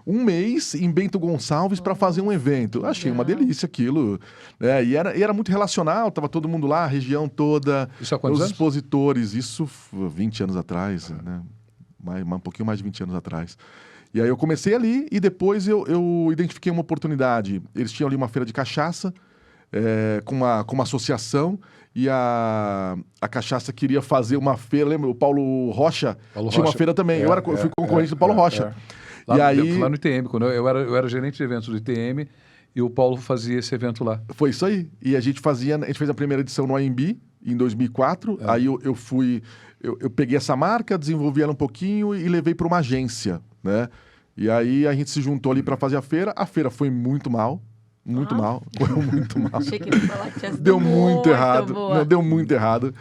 um mês em Bento Gonçalves para fazer um evento. Eu achei uma delícia aquilo. Né? E era muito relacional, tava todo mundo lá, a região toda. Isso há quantos os anos? expositores, isso 20 anos atrás, né? Um pouquinho mais de 20 anos atrás. E aí eu comecei ali e depois eu identifiquei uma oportunidade. Eles tinham ali uma feira de cachaça, com uma associação, e a cachaça queria fazer uma feira, lembra? O Paulo Rocha tinha uma feira também. Eu fui concorrente do Paulo Rocha. Lá no ITM, quando eu era gerente de eventos do ITM, e o Paulo fazia esse evento lá. Foi isso aí. E a gente fez a primeira edição no AMB, em 2004. Aí eu peguei essa marca, desenvolvi ela um pouquinho e levei para uma agência, né? E aí a gente se juntou ali para fazer a feira. A feira foi muito mal. Muito mal. Foi muito mal. Achei que ia falar que tinha sido deu muito errado. Boa. Não, deu muito errado.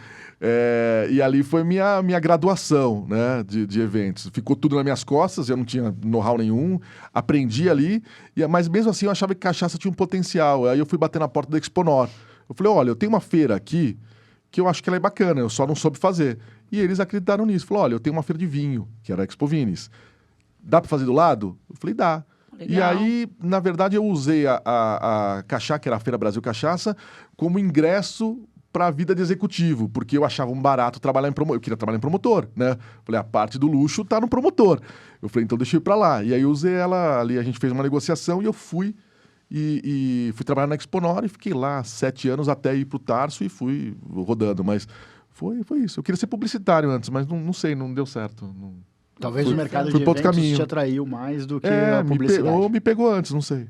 E ali foi minha graduação, né, de eventos. Ficou tudo nas minhas costas, eu não tinha know-how nenhum. Aprendi ali, mas mesmo assim eu achava que cachaça tinha um potencial. Aí eu fui bater na porta da Exponor. Eu falei, olha, eu tenho uma feira aqui que eu acho que ela é bacana, eu só não soube fazer. E eles acreditaram nisso. Falaram, olha, eu tenho uma feira de vinho, que era a Expo Vines. Dá para fazer do lado? Eu falei, dá. E Legal. aí, na verdade, eu usei a Cachaça, que era a Feira Brasil Cachaça, como ingresso para a vida de executivo, porque eu achava um barato trabalhar em promotor. Eu queria trabalhar em promotor, né? Falei, a parte do luxo tá no promotor. Eu falei, então deixa eu ir para lá. E aí eu usei ela ali, a gente fez uma negociação e eu fui e fui trabalhar na Exponor e fiquei lá 7 anos até ir pro Tarso e fui rodando, mas foi isso. Eu queria ser publicitário antes, mas não sei, não deu certo. Talvez Fui- o mercado fui de pra outro eventos caminho. te atraiu mais do que a ou publicidade. me pegou antes, não sei.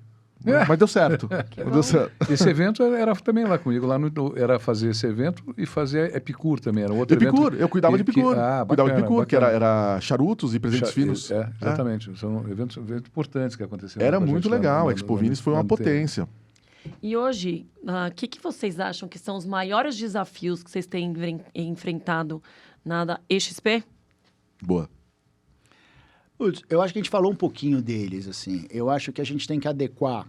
Mas deu certo. Que Deu bom. certo. Esse evento era também lá comigo, era fazer esse evento e fazer Epicur também, era um outro Epicur, evento. eu cuidava de Epicur. Cuidava de Epicur, que bacana. era charutos e presentes finos. Exatamente. São eventos importantes que aconteceram. Era com a muito gente lá legal. no- A Expo no- Vinis foi no uma ano inteiro. potência. E hoje, o que vocês acham que são os maiores desafios que vocês têm enfrentado na EXP? Boa. Putz, eu acho que a gente falou um pouquinho deles, assim. Eu acho que a gente tem que adequar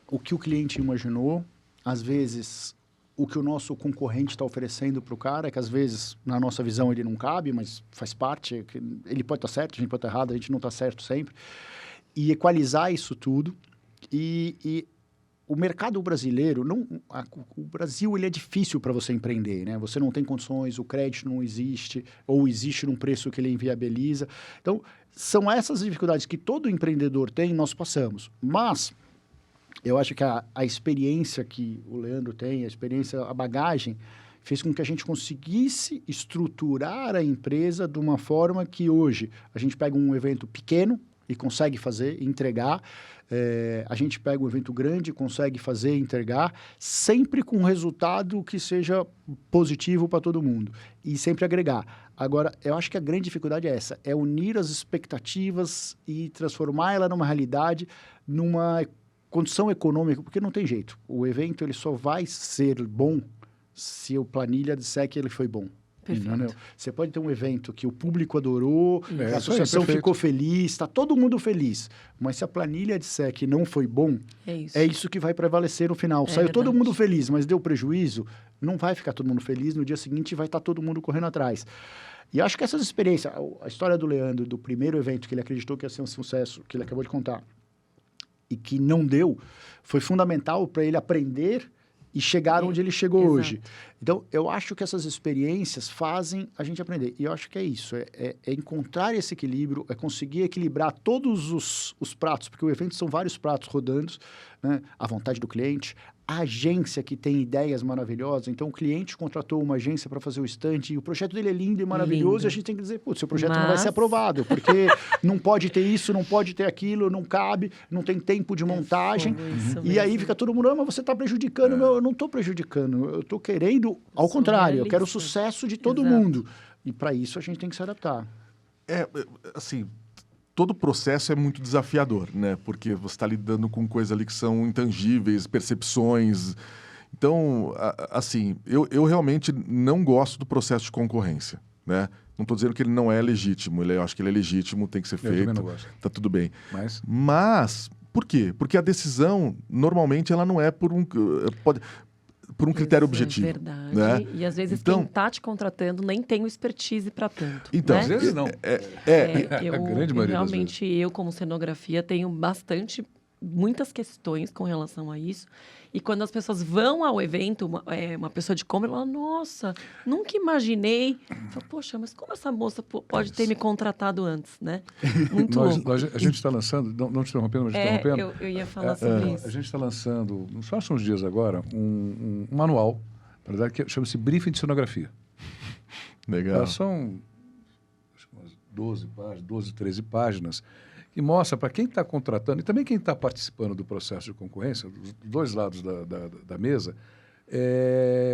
o que o cliente imaginou, às vezes o que o nosso concorrente está oferecendo para o cara, que às vezes, na nossa visão, ele não cabe, mas faz parte. Ele pode estar certo, a gente pode estar errado, a gente não está certo sempre. E equalizar isso tudo. E o mercado brasileiro, o Brasil ele é difícil para você empreender, né? Você não tem condições, o crédito não existe, ou existe num preço que ele inviabiliza. Então, são essas dificuldades que todo empreendedor tem, nós passamos. Mas eu acho que a experiência que o Leandro tem, a bagagem, fez com que a gente conseguisse estruturar a empresa de uma forma que hoje a gente pega um evento pequeno e consegue fazer, entregar. A gente pega um evento grande, consegue fazer, entregar, sempre com um resultado que seja positivo para todo mundo e sempre agregar. Agora, eu acho que a grande dificuldade é essa, é unir as expectativas e transformar ela numa realidade, numa condição econômica, porque não tem jeito. O evento ele só vai ser bom se a planilha disser que ele foi bom. Perfeito. Entendeu? Você pode ter um evento que o público adorou, que a isso aí, associação perfeito. ficou feliz, está todo mundo feliz. Mas se a planilha disser que não foi bom, é isso que vai prevalecer no final. Saiu todo verdade. mundo feliz, mas deu prejuízo, não vai ficar todo mundo feliz. No dia seguinte vai estar todo mundo correndo atrás. E acho que essas experiências, a história do Leandro, do primeiro evento que ele acreditou que ia ser um sucesso, que ele acabou de contar, e que não deu, foi fundamental para ele aprender e chegar onde ele chegou Exato. hoje. Então, eu acho que essas experiências fazem a gente aprender. E eu acho que é isso, é encontrar esse equilíbrio, é conseguir equilibrar todos os pratos, porque o evento são vários pratos rodando, né? A vontade do cliente, a agência que tem ideias maravilhosas. Então, o cliente contratou uma agência para fazer o stand e o projeto dele é lindo e maravilhoso. Lindo. E a gente tem que dizer, putz, seu projeto não vai ser aprovado, porque não pode ter isso, não pode ter aquilo, não cabe, não tem tempo de montagem. E aí fica todo mundo, mas você está prejudicando. Meu, eu não estou prejudicando, eu estou querendo, ao contrário, eu quero o sucesso de todo mundo. E para isso a gente tem que se adaptar. Assim, todo o processo é muito desafiador, né? Porque você está lidando com coisas ali que são intangíveis, percepções. Então, assim, eu realmente não gosto do processo de concorrência, né? Não estou dizendo que ele não é legítimo, eu acho que ele é legítimo, tem que ser Eu também feito, não gosto. tá tudo bem. Mas Por quê? Porque a decisão, normalmente, ela não é por um critério objetivo. É verdade. Né? E às vezes Então, quem está te contratando nem tem o expertise para tanto. Então, né? às vezes não. Eu, A grande maioria das realmente, eu como cenografia tenho muitas questões com relação a isso. E quando as pessoas vão ao evento, uma pessoa de compra, ela fala, nossa, nunca imaginei. Falo, poxa, mas como essa moça pode ter me contratado antes, né? Muito louco. a gente está lançando, não te interrompendo, mas te interrompendo. Eu ia falar sobre isso. A gente está lançando, só uns dias agora, um manual, na verdade, que chama-se Briefing de Cenografia. Legal. São acho que umas 12, 13 páginas, que mostra para quem está contratando e também quem está participando do processo de concorrência, dos dois lados da mesa,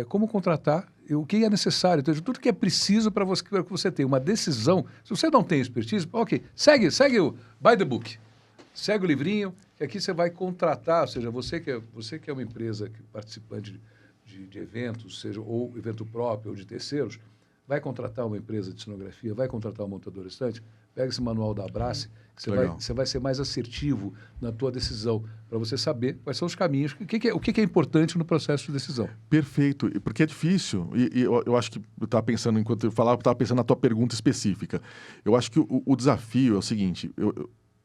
como contratar, o que é necessário, então, tudo que é preciso para que você tenha uma decisão. Se você não tem expertise, ok, segue o By the Book, segue o livrinho, que aqui você vai contratar, ou seja, você que é uma empresa participante de eventos, seja ou evento próprio ou de terceiros, vai contratar uma empresa de cenografia, vai contratar um montador estante, pega esse manual da Abrace, que você vai ser mais assertivo na tua decisão, para você saber quais são os caminhos, o que é importante no processo de decisão. Perfeito, porque é difícil, e eu acho que eu estava pensando, enquanto eu falava, eu estava pensando na tua pergunta específica. Eu acho que o desafio é o seguinte,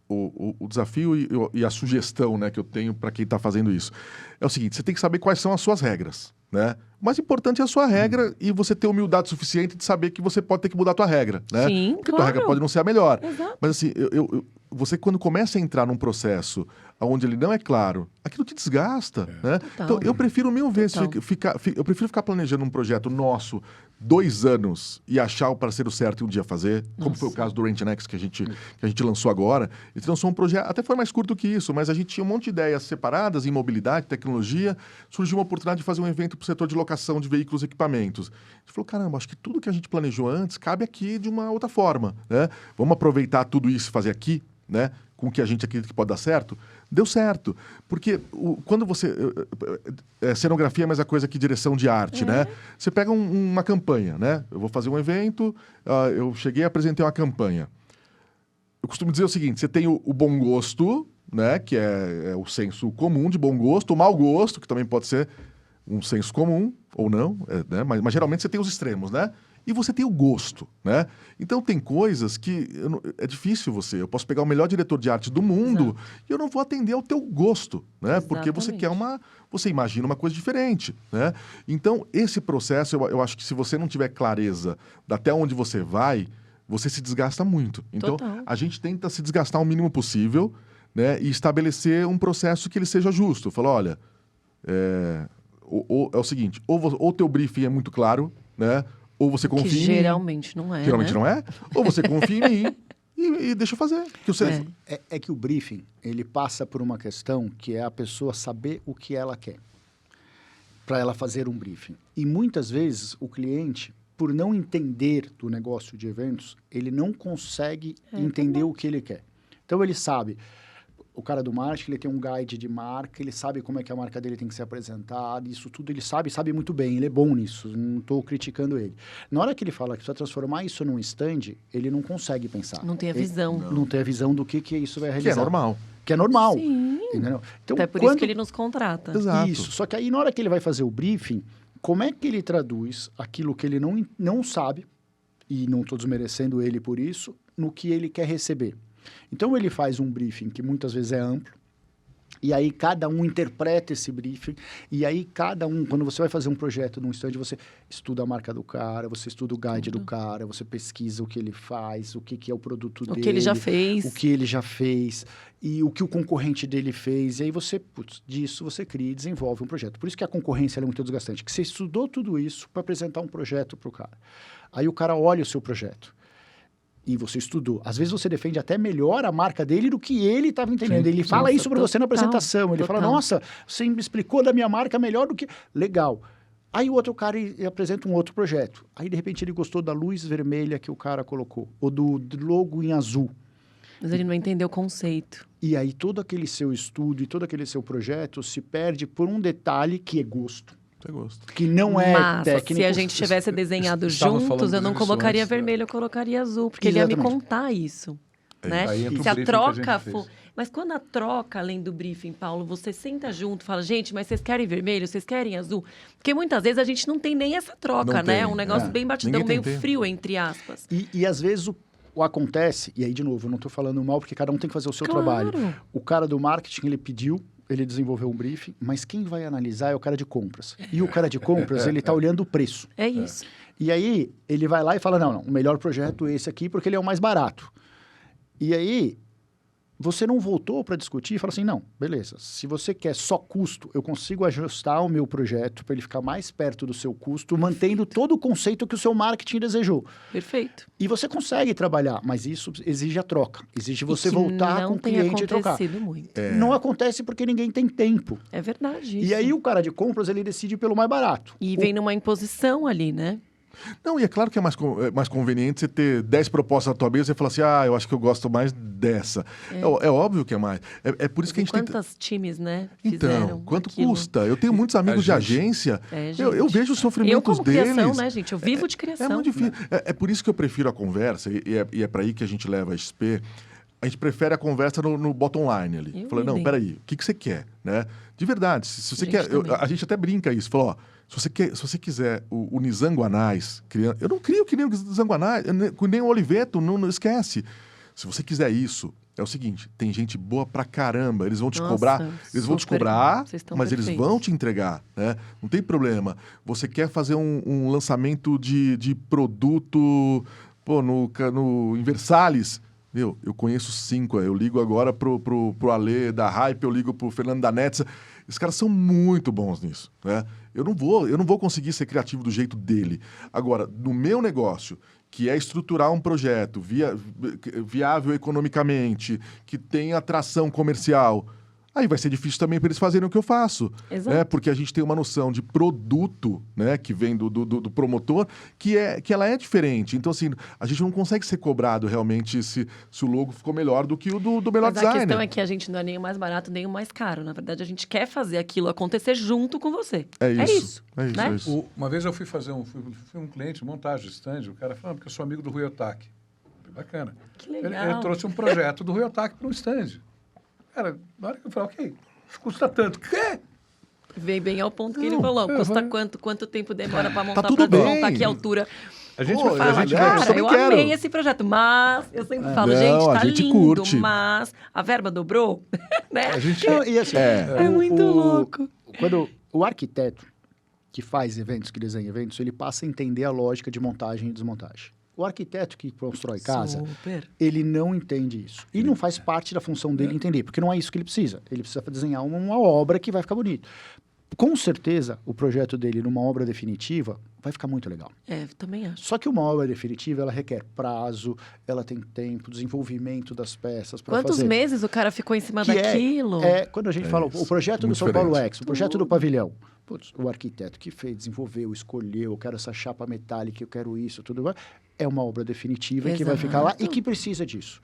o desafio e a sugestão, né, que eu tenho para quem está fazendo isso é o seguinte: você tem que saber quais são as suas regras, né? O mais importante é a sua regra e você ter humildade suficiente de saber que você pode ter que mudar a tua regra, né? Sim, Porque a tua claro. regra pode não ser a melhor. Exato. Mas assim, você quando começa a entrar num processo onde ele não é claro, aquilo te desgasta, né? Total. Então eu prefiro mil vezes Total. eu prefiro ficar planejando um projeto nosso 2 anos e achar o parceiro certo e um dia fazer, como foi o caso do Rent Next que a gente lançou agora. A gente lançou um projeto, até foi mais curto que isso, mas a gente tinha um monte de ideias separadas em mobilidade, tecnologia. Surgiu uma oportunidade de fazer um evento para o setor de locação de veículos e equipamentos. A gente falou, caramba, acho que tudo que a gente planejou antes cabe aqui de uma outra forma, né? Vamos aproveitar tudo isso e fazer aqui, né? Com o que a gente acredita que pode dar certo. Deu certo. Porque quando você... cenografia é a mesma coisa que direção de arte, né? Você pega uma campanha, né? Eu vou fazer um evento, eu cheguei e apresentei uma campanha. Eu costumo dizer o seguinte: você tem o bom gosto, né? Que é o senso comum de bom gosto, o mau gosto, que também pode ser um senso comum ou não, né? Mas geralmente você tem os extremos, né? E você tem o gosto, né? Então tem coisas que é difícil você... Eu posso pegar o melhor diretor de arte do mundo e eu não vou atender ao teu gosto, né? Porque você quer você imagina uma coisa diferente, né? Então esse processo, eu acho que se você não tiver clareza de até onde você vai, você se desgasta muito. Então Total. a gente tenta se desgastar o mínimo possível, né? E estabelecer um processo que ele seja justo. Fala, olha, é o seguinte, ou o teu briefing é muito claro, né? Ou você confia Que em mim. geralmente não é, Geralmente né? não é. Ou você confia em mim e deixa eu fazer. Que você... É que o briefing, ele passa por uma questão que é a pessoa saber o que ela quer para ela fazer um briefing. E muitas vezes o cliente, por não entender do negócio de eventos, ele não consegue entender o que ele quer. Então ele sabe... O cara do marketing, ele tem um guide de marca, ele sabe como é que a marca dele tem que ser apresentada, isso tudo ele sabe muito bem, ele é bom nisso, não estou criticando ele. Na hora que ele fala que precisa transformar isso num stand, ele não consegue pensar. Não tem a visão. Não tem a visão do que isso vai realizar. Que é normal. Que é normal. Sim. Entendeu? Então, Até por isso que ele nos contrata. Exato. Isso, só que aí na hora que ele vai fazer o briefing, como é que ele traduz aquilo que ele não sabe, e não estou desmerecendo ele por isso, no que ele quer receber? Então, ele faz um briefing que muitas vezes é amplo, e aí cada um interpreta esse briefing, e aí cada um, quando você vai fazer um projeto num stand, você estuda a marca do cara, você estuda o guide do cara, você pesquisa o que ele faz, o que é o produto dele. O que ele já fez. O que ele já fez, e o que o concorrente dele fez, e aí você, disso você cria e desenvolve um projeto. Por isso que a concorrência é muito desgastante, que você estudou tudo isso para apresentar um projeto para o cara. Aí o cara olha o seu projeto. E você estudou. Às vezes você defende até melhor a marca dele do que ele estava entendendo. Sim. Ele fala isso para você na Total, apresentação. Ele fala, total. nossa, você me explicou da minha marca melhor do que... Legal. Aí o outro cara apresenta um outro projeto. Aí, de repente, ele gostou da luz vermelha que o cara colocou. Ou do logo em azul. Mas ele não entendeu o conceito. E aí todo aquele seu estudo e todo aquele seu projeto se perde por um detalhe que é gosto. Você gosta. Que não é Mas, técnico. se a gente tivesse desenhado Estávamos falando juntos, eu não disso colocaria antes, vermelho, eu colocaria azul. Porque ele ia me Exatamente. contar isso. Né? Aí entra o Se a briefing que a gente troca fez. for... Mas quando a troca, além do briefing, Paulo, você senta junto, fala, gente, mas vocês querem vermelho, vocês querem azul? Porque muitas vezes a gente não tem nem essa troca, Não né? tem, Um negócio é. bem batidão, Ninguém tem meio tempo. frio, entre aspas. E às vezes o acontece, e aí de novo, eu não estou falando mal, porque cada um tem que fazer o seu Claro. trabalho. O cara do marketing, ele pediu, ele desenvolveu um briefing, mas quem vai analisar é o cara de compras. E o cara de compras, ele está olhando o preço. É isso. E aí, ele vai lá e fala, não, o melhor projeto é esse aqui, porque ele é o mais barato. E aí, você não voltou para discutir e fala assim, não, beleza, se você quer só custo, eu consigo ajustar o meu projeto para ele ficar mais perto do seu custo, mantendo todo o conceito que o seu marketing desejou. Perfeito. E você consegue trabalhar, mas isso exige a troca. Exige você E que voltar com o cliente e trocar. Não tem acontecido muito. Não acontece porque ninguém tem tempo. É verdade E isso. aí o cara de compras, ele decide pelo mais barato. E vem numa imposição ali, né? Não, e é claro que é mais conveniente você ter 10 propostas na tua mesa e falar assim, eu acho que eu gosto mais dessa. É óbvio que é mais. É por isso que a gente tem... Quantos times, né, fizeram Então, quanto aquilo? custa? Eu tenho muitos amigos de agência, eu vejo os Eu sofrimentos como deles. criação, né, gente? Eu vivo de criação. É muito difícil. É por isso que eu prefiro a conversa, e é para aí que a gente leva a XP. A gente prefere a conversa no bottom line ali. Eu Fala, não, idem. peraí, o que você quer? Né? De verdade, se você Gente, quer... também. a gente até brinca isso. Fala, ó, se você quiser o Nizanguanais, eu não crio que nem o Nizanguanais, nem o Oliveto, não esquece. se você quiser isso, é o seguinte, tem gente boa pra caramba, eles vão te Nossa, cobrar, eles vão te super, cobrar, vocês estão mas eles perfeitos. vão te entregar, né? Não tem problema. Você quer fazer um lançamento de produto, pô, no Inversalis? Meu, eu conheço 5, eu ligo agora pro Ale da Hype, eu ligo pro Fernando da Netza. Esses caras são muito bons nisso, né? Eu não vou conseguir ser criativo do jeito dele. Agora, no meu negócio, que é estruturar um projeto viável economicamente, que tem atração comercial, aí vai ser difícil também para eles fazerem o que eu faço. Exato. Né? Porque a gente tem uma noção de produto, né, que vem do promotor, que ela é diferente. Então, assim, a gente não consegue ser cobrado realmente se o logo ficou melhor do que o do melhor Mas designer. a questão é que a gente não é nem o mais barato, nem o mais caro. Na verdade, a gente quer fazer aquilo acontecer junto com você. É isso. É isso, né? É isso. Uma vez eu fui fazer fui um cliente, montagem de stand, o cara falou, porque eu sou amigo do Rui Otaki. Bacana. Que legal. Ele trouxe um projeto do Rui Otaki para um stand. Cara, na hora que eu falei, ok, custa tanto. Quê? Veio bem ao ponto que ele Não, falou. Custa vai. quanto tempo demora para montar, tudo pra bem. montar, que altura. A gente Pô, vai a fazer. gente Cara, também eu quero. amei esse projeto, mas eu sempre falo, Não, gente, a tá gente lindo, curte. mas a verba dobrou, né? A gente, Não, e assim, É muito louco. Quando o arquiteto que faz eventos, que desenha eventos, ele passa a entender a lógica de montagem e desmontagem. O arquiteto que constrói casa, Super. ele não entende isso. E não faz parte da função dele entender, porque não é isso que ele precisa. Ele precisa desenhar uma obra que vai ficar bonito. Com certeza, o projeto dele numa obra definitiva vai ficar muito legal. É, eu também acho. Só que uma obra definitiva, ela requer prazo, ela tem tempo, desenvolvimento das peças para fazer. Quantos meses o cara ficou em cima Que daquilo? quando a gente fala isso. o projeto do Muito São Paulo diferente. X, o projeto do pavilhão, putz, o arquiteto que fez, desenvolveu, escolheu, eu quero essa chapa metálica, eu quero isso, tudo mais, é uma obra definitiva que vai ficar lá e Exato. que precisa disso.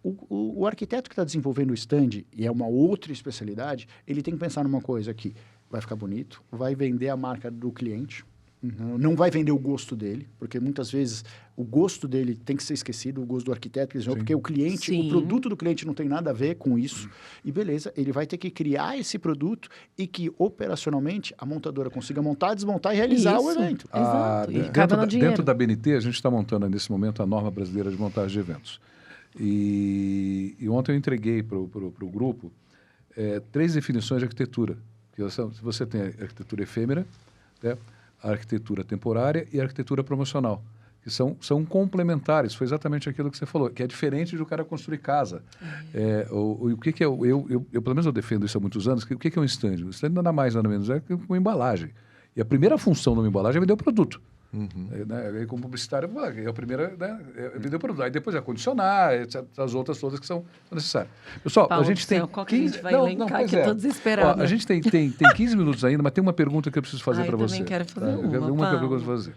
O arquiteto que está desenvolvendo o stand, e é uma outra especialidade, ele tem que pensar numa coisa que vai ficar bonito, vai vender a marca do cliente, não vai vender o gosto dele, porque muitas vezes o gosto dele tem que ser esquecido, o gosto do arquiteto, porque o cliente, Sim. o produto do cliente não tem nada a ver com isso. E beleza, ele vai ter que criar esse produto e que operacionalmente a montadora consiga montar, desmontar e realizar o Isso. evento. Exato. E dentro, cabe no dinheiro. dentro da BNT, a gente está montando nesse momento a norma brasileira de montagem de eventos. E ontem eu entreguei para o grupo 3 definições de arquitetura. Você tem a arquitetura efêmera, né, a arquitetura temporária e a arquitetura promocional, que são complementares. Foi exatamente aquilo que você falou, que é diferente de o cara construir casa. O que é eu, pelo menos eu defendo isso há muitos anos, que o que é um stand? O stand nada mais, nada menos é que uma embalagem. E a primeira função de uma embalagem é vender o produto. Aí, como publicitário, a primeira é vender o produto. Aí depois é condicionar, etc, as outras todas que são necessárias. Pessoal, Paulo a gente do tem céu, qual que a gente vai elencar, pois que eu tô desesperada. Ó, a gente tem 15 minutos ainda, mas tem uma pergunta que eu preciso fazer para eu você. também quero fazer Eu quero uma, uma Paulo. pergunta para fazer.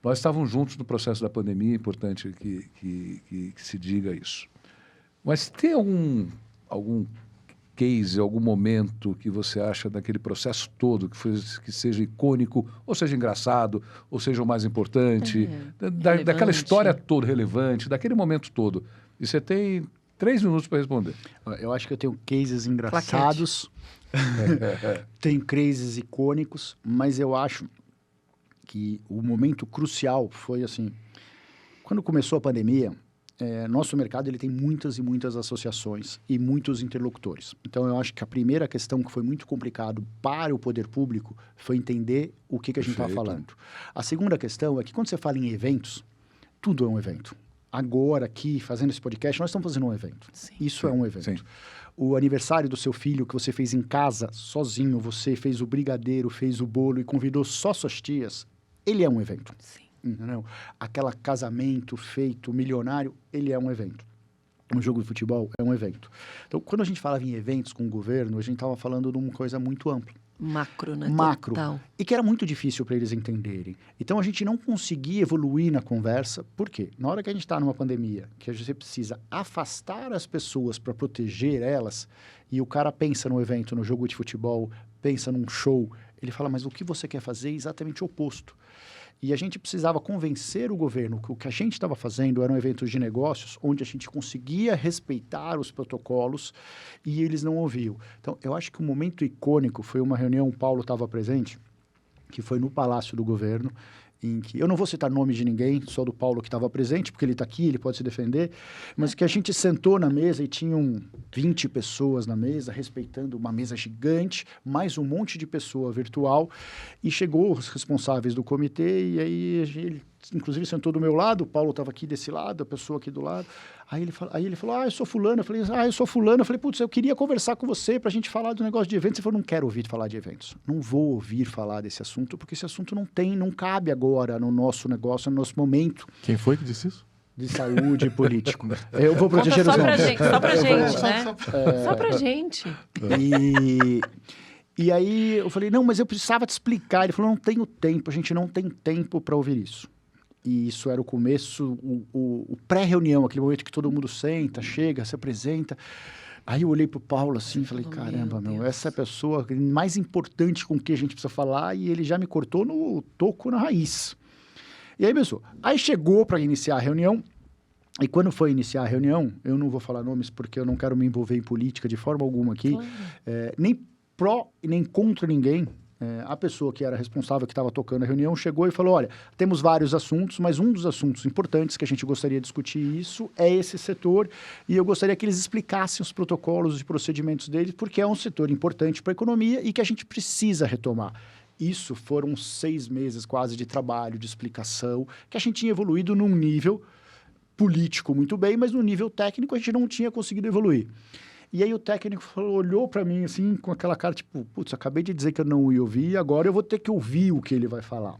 Nós estávamos juntos no processo da pandemia, é importante que se diga isso. Mas tem algum case, algum momento que você acha daquele processo todo que seja icônico, ou seja engraçado, ou seja o mais importante, daquela relevante. história toda relevante, daquele momento todo? E você tem 3 minutos para responder. Eu acho que eu tenho cases engraçados, tenho cases icônicos, mas eu acho que o momento crucial foi assim, quando começou a pandemia, nosso mercado ele tem muitas e muitas associações e muitos interlocutores. Então, eu acho que a primeira questão que foi muito complicado para o poder público foi entender o que a gente estava falando. A segunda questão é que quando você fala em eventos, tudo é um evento. Agora, aqui, fazendo esse podcast, nós estamos fazendo um evento. Sim. Isso é um evento. Sim. O aniversário do seu filho que você fez em casa, sozinho, você fez o brigadeiro, fez o bolo e convidou só suas tias, ele é um evento. Sim. Entendeu? Aquele casamento feito milionário, ele é um evento. Um jogo de futebol é um evento. Então, quando a gente falava em eventos com o governo, a gente estava falando de uma coisa muito ampla. Macro, né? Macro. Total. E que era muito difícil para eles entenderem. Então, a gente não conseguia evoluir na conversa. Por quê? Na hora que a gente está numa pandemia, que você precisa afastar as pessoas para proteger elas, e o cara pensa no evento, no jogo de futebol, pensa num show, ele fala, mas o que você quer fazer é exatamente o oposto. E a gente precisava convencer o governo que o que a gente estava fazendo eram eventos de negócios onde a gente conseguia respeitar os protocolos e eles não ouviam. Então, eu acho que o momento icônico foi uma reunião, o Paulo estava presente, que foi no Palácio do Governo, em que... Eu não vou citar nome de ninguém, só do Paulo que estava presente, porque ele está aqui, ele pode se defender, mas que a gente sentou na mesa e tinham 20 pessoas na mesa, respeitando uma mesa gigante, mais um monte de pessoa virtual, e chegou os responsáveis do comitê, e aí ele, inclusive, sentou do meu lado, o Paulo estava aqui desse lado, a pessoa aqui do lado. Aí ele falou, eu sou fulano. Eu falei, eu sou fulano. Eu falei, putz, eu queria conversar com você para a gente falar do negócio de eventos. Ele falou, não quero ouvir falar de eventos. Não vou ouvir falar desse assunto, porque esse assunto não cabe agora no nosso negócio, no nosso momento. Quem foi que disse isso? De saúde e político. Eu vou proteger os nomes. Só pra gente, né? Só pra gente. E aí eu falei, não, mas eu precisava te explicar. Ele falou, não tenho tempo, a gente não tem tempo para ouvir isso. E isso era o começo, o pré-reunião, aquele momento que todo mundo senta, chega, se apresenta. Aí eu olhei pro Paulo assim e falei, caramba, meu, essa é a pessoa mais importante com que a gente precisa falar, e ele já me cortou no toco na raiz. E aí, pessoal, aí chegou para iniciar a reunião, e quando foi iniciar a reunião, eu não vou falar nomes porque eu não quero me envolver em política de forma alguma aqui, Claro. Nem pró e nem contra ninguém. A pessoa que era responsável, que estava tocando a reunião, chegou e falou, olha, temos vários assuntos, mas um dos assuntos importantes que a gente gostaria de discutir isso é esse setor, e eu gostaria que eles explicassem os protocolos e procedimentos deles, porque é um setor importante para a economia e que a gente precisa retomar. Isso foram 6 meses quase de trabalho, de explicação, que a gente tinha evoluído num nível político muito bem, mas no nível técnico a gente não tinha conseguido evoluir. E aí o técnico olhou para mim assim, com aquela cara tipo, putz, acabei de dizer que eu não ia ouvir, agora eu vou ter que ouvir o que ele vai falar.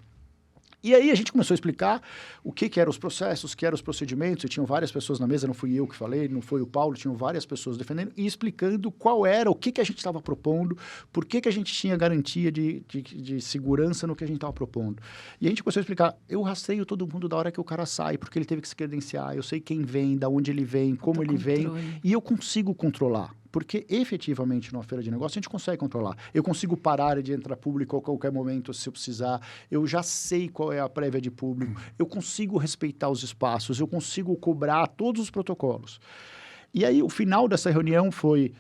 E aí a gente começou a explicar o que eram os processos, o que eram os procedimentos, e tinham várias pessoas na mesa, não fui eu que falei, não foi o Paulo, tinham várias pessoas defendendo e explicando qual era, o que a gente estava propondo, por que a gente tinha garantia de segurança no que a gente estava propondo. E a gente começou a explicar, eu rastreio todo mundo da hora que o cara sai, porque ele teve que se credenciar, eu sei quem vem, da onde ele vem, como ele vem, e eu consigo controlar. Porque, efetivamente, numa feira de negócio, a gente consegue controlar. Eu consigo parar de entrar público a qualquer momento, se eu precisar. Eu já sei qual é a prévia de público. Eu consigo respeitar os espaços. Eu consigo cobrar todos os protocolos. E aí, o final dessa reunião foi,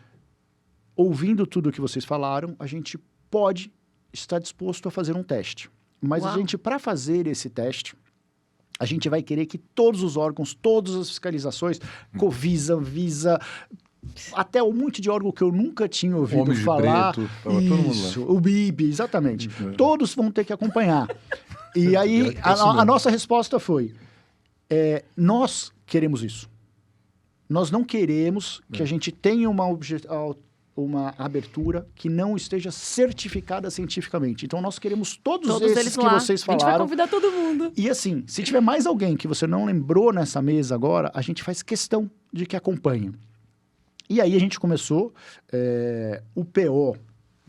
ouvindo tudo o que vocês falaram, a gente pode estar disposto a fazer um teste. Mas a gente, para fazer esse teste, a gente vai querer que todos os órgãos, todas as fiscalizações, Covisa, Anvisa... Até um monte de órgão que eu nunca tinha ouvido falar. Preto, tava todo mundo lá. O BIB, exatamente. Todos vão ter que acompanhar. E aí, a nossa resposta foi, nós queremos isso. Nós não queremos que a gente tenha uma abertura que não esteja certificada cientificamente. Então, nós queremos todos esses que vocês falaram. A gente vai convidar todo mundo. E assim, se tiver mais alguém que você não lembrou nessa mesa agora, a gente faz questão de que acompanhe. E aí a gente começou, o PO,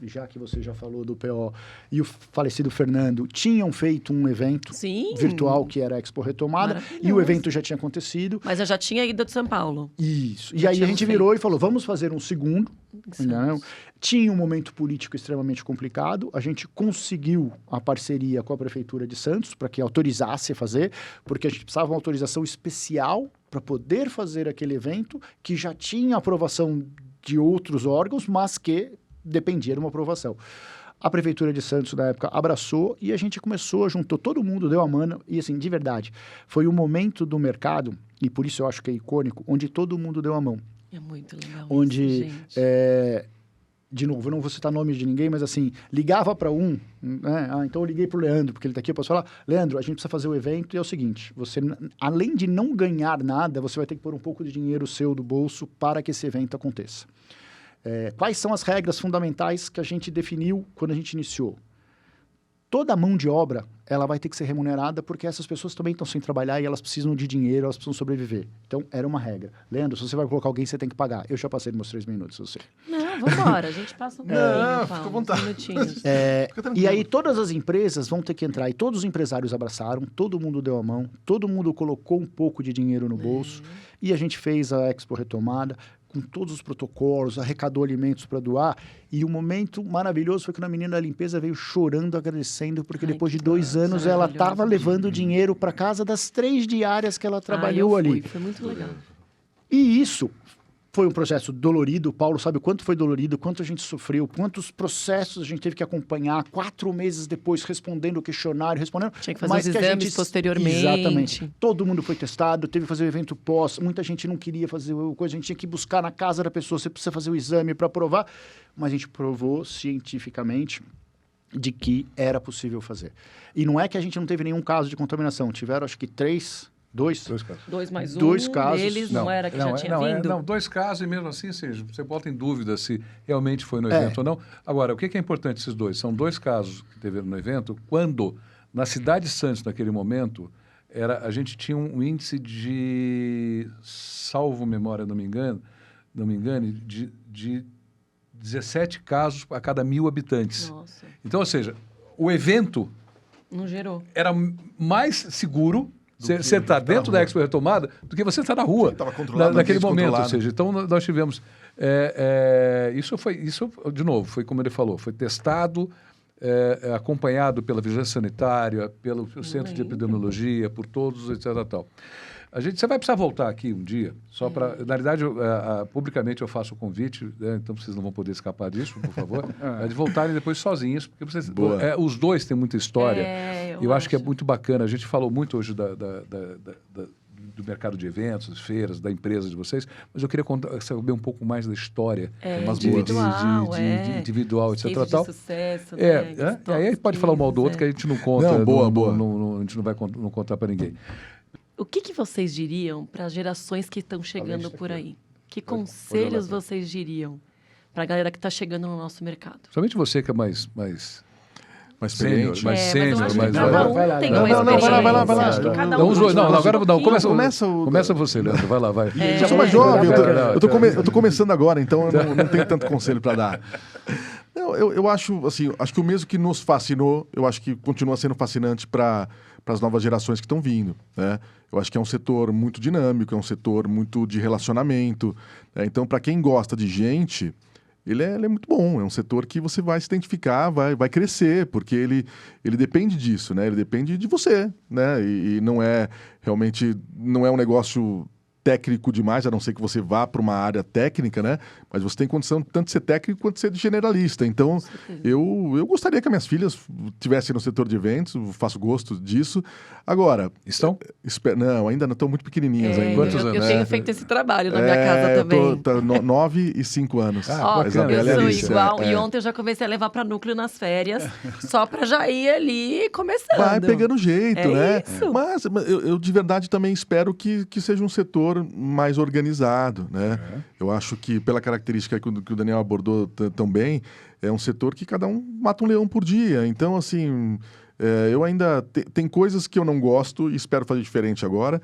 já que você já falou do PO, e o falecido Fernando, tinham feito um evento virtual que era a Expo Retomada, e o evento já tinha acontecido. Mas eu já tinha ido de São Paulo. Isso. E aí a gente virou e falou, vamos fazer um segundo. Não? Tinha um momento político extremamente complicado, a gente conseguiu a parceria com a Prefeitura de Santos para que autorizasse a fazer, porque a gente precisava de uma autorização especial para poder fazer aquele evento, que já tinha aprovação de outros órgãos, mas que dependia de uma aprovação. A Prefeitura de Santos, na época, abraçou e a gente começou, juntou todo mundo, deu a mano, e assim, de verdade, foi um momento do mercado, e por isso eu acho que é icônico, onde todo mundo deu a mão. É muito legal onde, isso, gente. De novo, eu não vou citar nome de ninguém, mas assim, ligava para um, né? Então eu liguei para o Leandro, porque ele está aqui, eu posso falar, Leandro, a gente precisa fazer o evento e é o seguinte, você, além de não ganhar nada, você vai ter que pôr um pouco de dinheiro seu do bolso para que esse evento aconteça. Quais são as regras fundamentais que a gente definiu quando a gente iniciou? Toda mão de obra, ela vai ter que ser remunerada porque essas pessoas também estão sem trabalhar e elas precisam de dinheiro, elas precisam sobreviver. Então, era uma regra. Leandro, se você vai colocar alguém, você tem que pagar. Eu já passei nos meus 3 minutos, você. Não, vamos embora. A gente passa um pouquinho, fica à vontade. minutinhos. E aí, todas as empresas vão ter que entrar. E todos os empresários abraçaram, todo mundo deu a mão, todo mundo colocou um pouco de dinheiro no bolso. E a gente fez a Expo Retomada, com todos os protocolos, arrecadou alimentos para doar. E o momento maravilhoso foi que a menina da limpeza veio chorando, agradecendo, porque depois de 2 anos ela estava levando dinheiro para casa das 3 diárias que ela trabalhou ali. Foi muito legal. E isso Foi um processo dolorido. O Paulo sabe o quanto foi dolorido, quanto a gente sofreu, quantos processos a gente teve que acompanhar. 4 meses depois, respondendo o questionário, respondendo. Tinha que fazer os exames posteriormente. Exatamente. Todo mundo foi testado, teve que fazer o evento pós. Muita gente não queria fazer coisa, a gente tinha que buscar na casa da pessoa. Você precisa fazer o exame para provar. Mas a gente provou cientificamente de que era possível fazer. E não é que a gente não teve nenhum caso de contaminação. Tiveram, acho que 2 casos. 2 mais 1, 2 casos. Eles não era que já tinha vindo? Não, 2 casos e mesmo assim, você bota em dúvida se realmente foi no evento ou não. Agora, o que é importante esses 2? São 2 casos que teve no evento, quando na cidade de Santos, naquele momento, a gente tinha um índice de, salvo memória, não me engane, de 17 casos a cada 1.000 habitantes. Nossa. Então, ou seja, o evento Não gerou. era mais seguro você está dentro da Expo Retomada do que você está na rua, naquele momento. Ou seja, então nós tivemos... Isso, de novo, foi como ele falou, foi testado, acompanhado pela Vigilância Sanitária, pelo Centro de Epidemiologia, por todos, etc. Tal. Você vai precisar voltar aqui um dia, só para... Na realidade, publicamente eu faço o convite, né, então vocês não vão poder escapar disso, por favor, de voltarem depois sozinhos, porque os 2 têm muita história. Eu acho que é muito bacana. A gente falou muito hoje do mercado de eventos, feiras, da empresa de vocês, mas eu queria saber um pouco mais da história individual, etc. De sucesso, né? Aí pode falar um mal do outro que a gente não conta. A gente não vai contar para ninguém. O que vocês diriam para as gerações que estão chegando por aí? Que conselhos vocês diriam para a galera que está chegando no nosso mercado? Somente você que é mais sênior, Vai lá. Tem uma experiência. Vai lá. Começa você, Leandro. Vai lá, vai. Eu sou mais jovem, eu tô começando agora, então eu não tenho tanto conselho para dar. Não, eu acho, assim, que o mesmo que nos fascinou, eu acho que continua sendo fascinante para as novas gerações que estão vindo, né? Eu acho que é um setor muito dinâmico, é um setor muito de relacionamento, né? Então, para quem gosta de gente, ele é muito bom, é um setor que você vai se identificar, vai crescer, porque ele depende disso, né? Ele depende de você, né? E não é um negócio técnico demais, a não ser que você vá para uma área técnica, né? Mas você tem condição tanto de ser técnico quanto de ser generalista. Então, eu gostaria que as minhas filhas estivessem no setor de eventos, eu faço gosto disso. Agora... Estão? Não, ainda não, estão muito pequenininhas ainda. Quantos anos? Eu tenho feito esse trabalho na minha casa também. 9 e 5 anos. Eu sou igual. E ontem eu já comecei a levar para núcleo nas férias, só para já ir ali começando. Vai pegando jeito, né? Isso. Mas eu de verdade também espero que seja um setor mais organizado, né? Eu acho que pela característica que o Daniel abordou tão bem, é um setor que cada um mata um leão por dia. Então, assim, eu ainda... Tem coisas que eu não gosto e espero fazer diferente agora,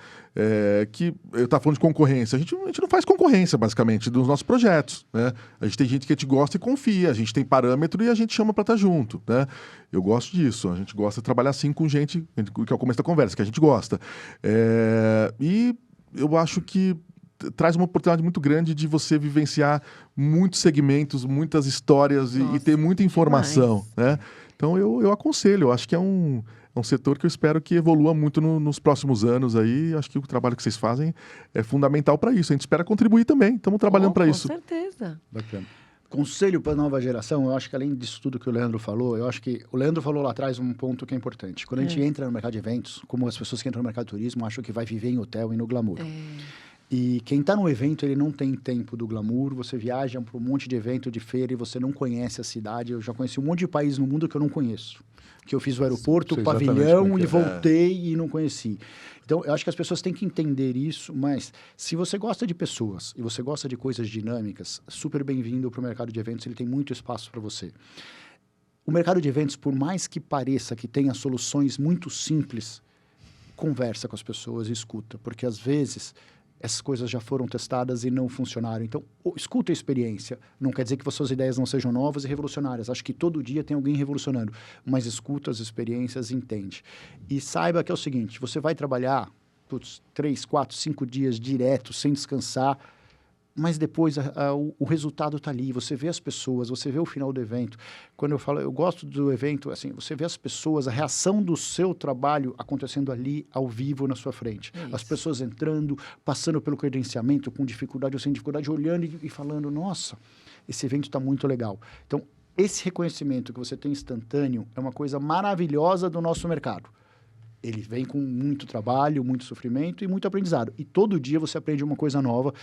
que eu estava falando de concorrência. A gente não faz concorrência, basicamente, dos nossos projetos, né? A gente tem gente que a gente gosta e confia, a gente tem parâmetro e a gente chama para estar junto, né? Eu gosto disso, a gente gosta de trabalhar assim com gente, que é o começo da conversa, que a gente gosta. E eu acho que traz uma oportunidade muito grande de você vivenciar muitos segmentos, muitas histórias e ter muita informação, né? Então eu aconselho, eu acho que é um setor que eu espero que evolua muito nos próximos anos aí. Acho que o trabalho que vocês fazem é fundamental para isso. A gente espera contribuir também, estamos trabalhando para isso. Com certeza. Bacana. Conselho para a nova geração, eu acho que além disso tudo que o Leandro falou, eu acho que o Leandro falou lá atrás um ponto que é importante. Quando a gente entra no mercado de eventos, como as pessoas que entram no mercado de turismo acham que vai viver em hotel e no glamour. E quem está no evento, ele não tem tempo do glamour. Você viaja para um monte de evento, de feira, e você não conhece a cidade. Eu já conheci um monte de país no mundo que eu não conheço. Que eu fiz o aeroporto, o pavilhão, e voltei e não conheci. Então, eu acho que as pessoas têm que entender isso, mas se você gosta de pessoas e você gosta de coisas dinâmicas, super bem-vindo para o mercado de eventos, ele tem muito espaço para você. O mercado de eventos, por mais que pareça que tenha soluções muito simples, conversa com as pessoas e escuta, porque às vezes essas coisas já foram testadas e não funcionaram. Então, escuta a experiência. Não quer dizer que suas ideias não sejam novas e revolucionárias. Acho que todo dia tem alguém revolucionando. Mas escuta as experiências e entende. E saiba que é o seguinte, você vai trabalhar 3, 4, 5 dias direto, sem descansar, mas depois o resultado está ali, você vê as pessoas, você vê o final do evento. Quando eu falo, eu gosto do evento, assim, você vê as pessoas, a reação do seu trabalho acontecendo ali, ao vivo, na sua frente. As pessoas entrando, passando pelo credenciamento, com dificuldade ou sem dificuldade, olhando e falando, nossa, esse evento está muito legal. Então, esse reconhecimento que você tem instantâneo é uma coisa maravilhosa do nosso mercado. Ele vem com muito trabalho, muito sofrimento e muito aprendizado. E todo dia você aprende uma coisa nova.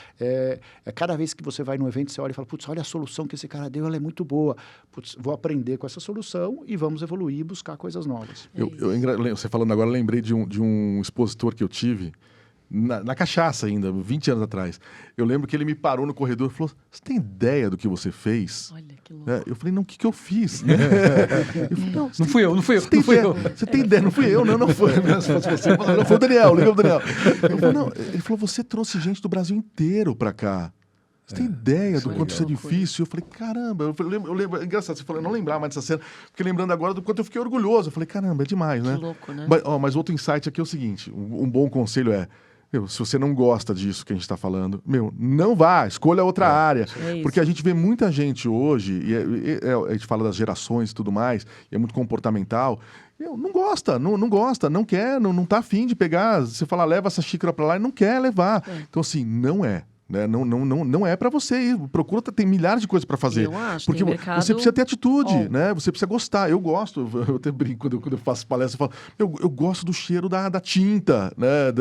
Cada vez que você vai num evento, você olha e fala, putz, olha a solução que esse cara deu, ela é muito boa. Putz, vou aprender com essa solução e vamos evoluir e buscar coisas novas. Você falando agora, eu lembrei de um expositor que eu tive, na cachaça ainda, 20 anos atrás. Eu lembro que ele me parou no corredor e falou, você tem ideia do que você fez? Olha, que louco. Eu falei, não, o que eu fiz? Eu falei, Não fui eu. Você tem ideia? Não fui eu, não foi. Não foi o Daniel, liga o Daniel. Eu falei, não, ele falou, você trouxe gente do Brasil inteiro pra cá. Você tem ideia do quanto isso é difícil? Eu falei, caramba, eu lembro, é engraçado, você falou, eu não lembrava mais dessa cena, porque lembrando agora do quanto eu fiquei orgulhoso. Eu falei, caramba, é demais, né? Que louco, né? Mas outro insight aqui é o seguinte, um bom conselho é, se você não gosta disso que a gente está falando, não vá, escolha outra área. Porque a gente vê muita gente hoje, a gente fala das gerações e tudo mais, e é muito comportamental, não gosta, não quer, não tá afim de pegar, você fala, leva essa xícara para lá e não quer levar. Então, assim, não é. Né? Não é para você ir. Procura, tem milhares de coisas para fazer. Eu acho, porque mercado... você precisa ter atitude, né? Você precisa gostar. Eu gosto, eu até brinco quando eu faço palestra, eu falo, eu gosto do cheiro da tinta, né?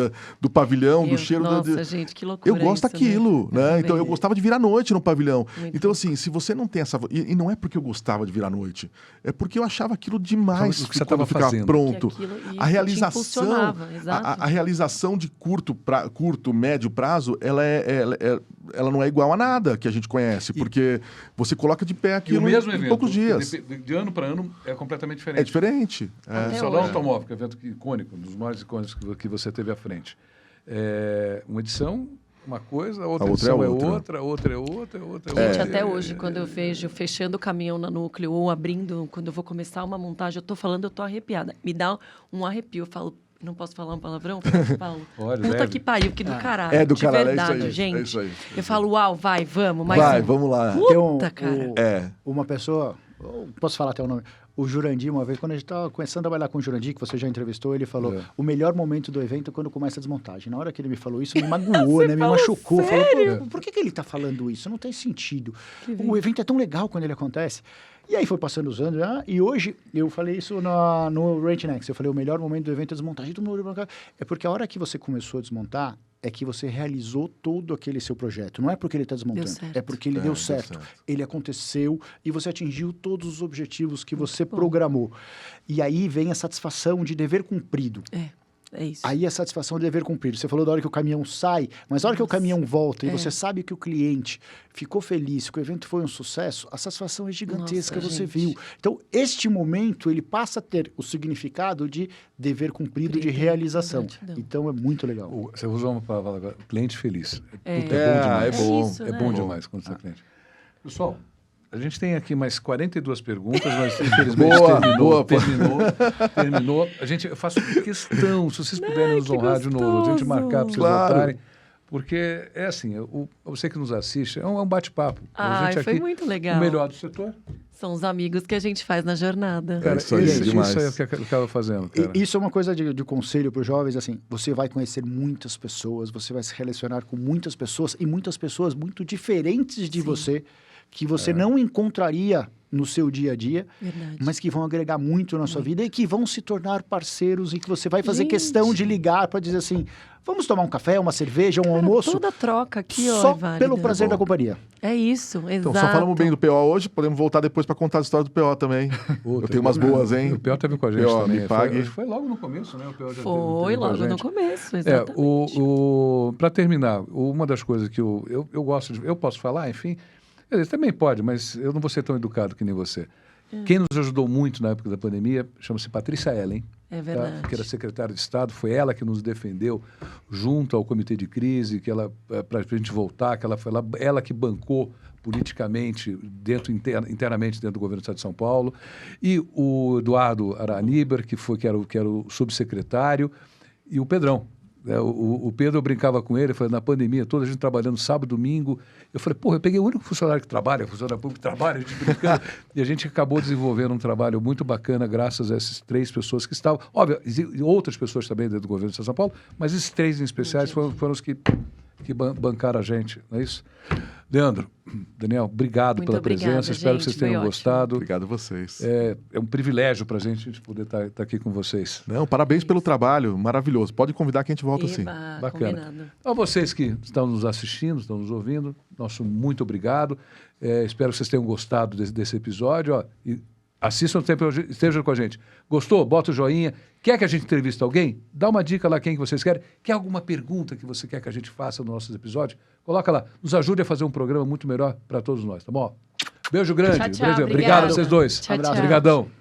Do pavilhão, do cheiro Nossa, gente, que loucura. Eu gosto daquilo, né? Então eu também. gostava de vir à noite no pavilhão. Muito então, assim, se você não tem essa. E não é porque eu gostava de vir à noite, é porque eu achava aquilo demais O que você quando estava ficava fazendo. pronto. A realização. A realização de curto, médio prazo, ela não é igual a nada que a gente conhece, porque você coloca de pé aquilo o mesmo em evento, poucos dias. De ano para ano é completamente diferente. É diferente. Até Salão hoje. Automóvel, que é um evento icônico, um dos maiores icônicos que você teve à frente. Uma edição, uma coisa, a outra edição é outra é outra. Gente, até hoje, quando eu vejo fechando o caminhão na Núcleo ou abrindo, quando eu vou começar uma montagem, eu tô arrepiada. Me dá um arrepio, eu falo... Não posso falar um palavrão? Paulo? Puta que pariu, que do caralho. É do caralho, verdade, é isso aí, gente. é isso aí. Eu falo, uau, vamos. Vamos lá. Puta, cara. Uma pessoa, posso falar até o nome, o Jurandir, uma vez, quando a gente estava começando a trabalhar com o Jurandir, que você já entrevistou, ele falou, o melhor momento do evento é quando começa a desmontagem. Na hora que ele me falou isso, me magoou, né? Me machucou. Falou, por que ele está falando isso? Não tem sentido. O evento é tão legal quando ele acontece. E aí foi passando os anos, e hoje eu falei isso no Rent Next, eu falei, o melhor momento do evento é a desmontagem. É porque a hora que você começou a desmontar, é que você realizou todo aquele seu projeto. Não é porque ele está desmontando, é porque ele deu certo. Ele aconteceu e você atingiu todos os objetivos que você programou. E aí vem a satisfação de dever cumprido. É isso. Aí a satisfação de dever cumprido. Você falou da hora que o caminhão sai, mas a hora que o caminhão volta e você sabe que o cliente ficou feliz, que o evento foi um sucesso, a satisfação é gigantesca, você viu. Então, este momento, ele passa a ter o significado de dever cumprido, de realização. Então, é muito legal. Você usou uma palavra agora, cliente feliz. É bom. É bom demais quando você é cliente. Pessoal, a gente tem aqui mais 42 perguntas, mas infelizmente terminou. Eu faço questão, se vocês puderem nos honrar de novo, a gente marcar para vocês voltarem. Porque é assim, você que nos assiste, é um bate-papo. A gente foi aqui, muito legal. O melhor do setor. São os amigos que a gente faz na jornada. Cara, isso aí é o que eu acabo fazendo, cara. Isso é uma coisa de conselho para os jovens, assim, você vai conhecer muitas pessoas, você vai se relacionar com muitas pessoas e muitas pessoas muito diferentes de você, que você não encontraria no seu dia a dia, mas que vão agregar muito na sua vida e que vão se tornar parceiros e que você vai fazer questão de ligar para dizer assim, vamos tomar um café, uma cerveja, um almoço? Toda troca aqui, só pelo prazer da companhia. É isso, exato. Então, só falamos bem do PO hoje, podemos voltar depois para contar a história do PO também. Eu tenho umas boas, hein? O PO teve com a gente PO, também. Me pague. Foi logo no começo, né? O PO já foi logo no começo, exatamente. Para terminar, uma das coisas que eu gosto de... Eu posso falar, enfim... Ele também pode, mas eu não vou ser tão educado que nem você. Quem nos ajudou muito na época da pandemia chama-se Patrícia Ellen. É verdade. Que era secretária de Estado. Foi ela que nos defendeu junto ao comitê de crise, para a gente voltar, que ela que bancou politicamente, internamente dentro do governo do Estado de São Paulo. E o Eduardo Araniber, que era o subsecretário, e o Pedrão. O Pedro, eu brincava com ele, na pandemia toda, a gente trabalhando sábado, domingo. Eu falei, porra, eu peguei o único funcionário que trabalha, funcionário público que trabalha, a gente brincando. E a gente acabou desenvolvendo um trabalho muito bacana, graças a essas 3 pessoas que estavam. Óbvio, e outras pessoas também dentro do governo de São Paulo, mas esses 3 em especiais foram os que bancaram a gente, não é isso? Leandro, Daniel, obrigado Muito pela obrigada, presença. Espero que vocês gente, tenham foi gostado. Obrigado a vocês. É um privilégio para a gente poder estar aqui com vocês. Não, parabéns pelo trabalho, maravilhoso. Pode convidar que a gente volta sim. Eba, Bacana. combinado. A vocês que estão nos assistindo, estão nos ouvindo, nosso muito obrigado. Espero que vocês tenham gostado desse episódio. Ó, e assistam, estejam com a gente. Gostou? Bota o joinha. Quer que a gente entreviste alguém? Dá uma dica lá quem que vocês querem. Quer alguma pergunta que você quer que a gente faça nos nossos episódios? Coloca lá. Nos ajude a fazer um programa muito melhor para todos nós, tá bom? Beijo grande. Tchau, tchau. Obrigado a vocês dois. Tchau, tchau. Obrigadão.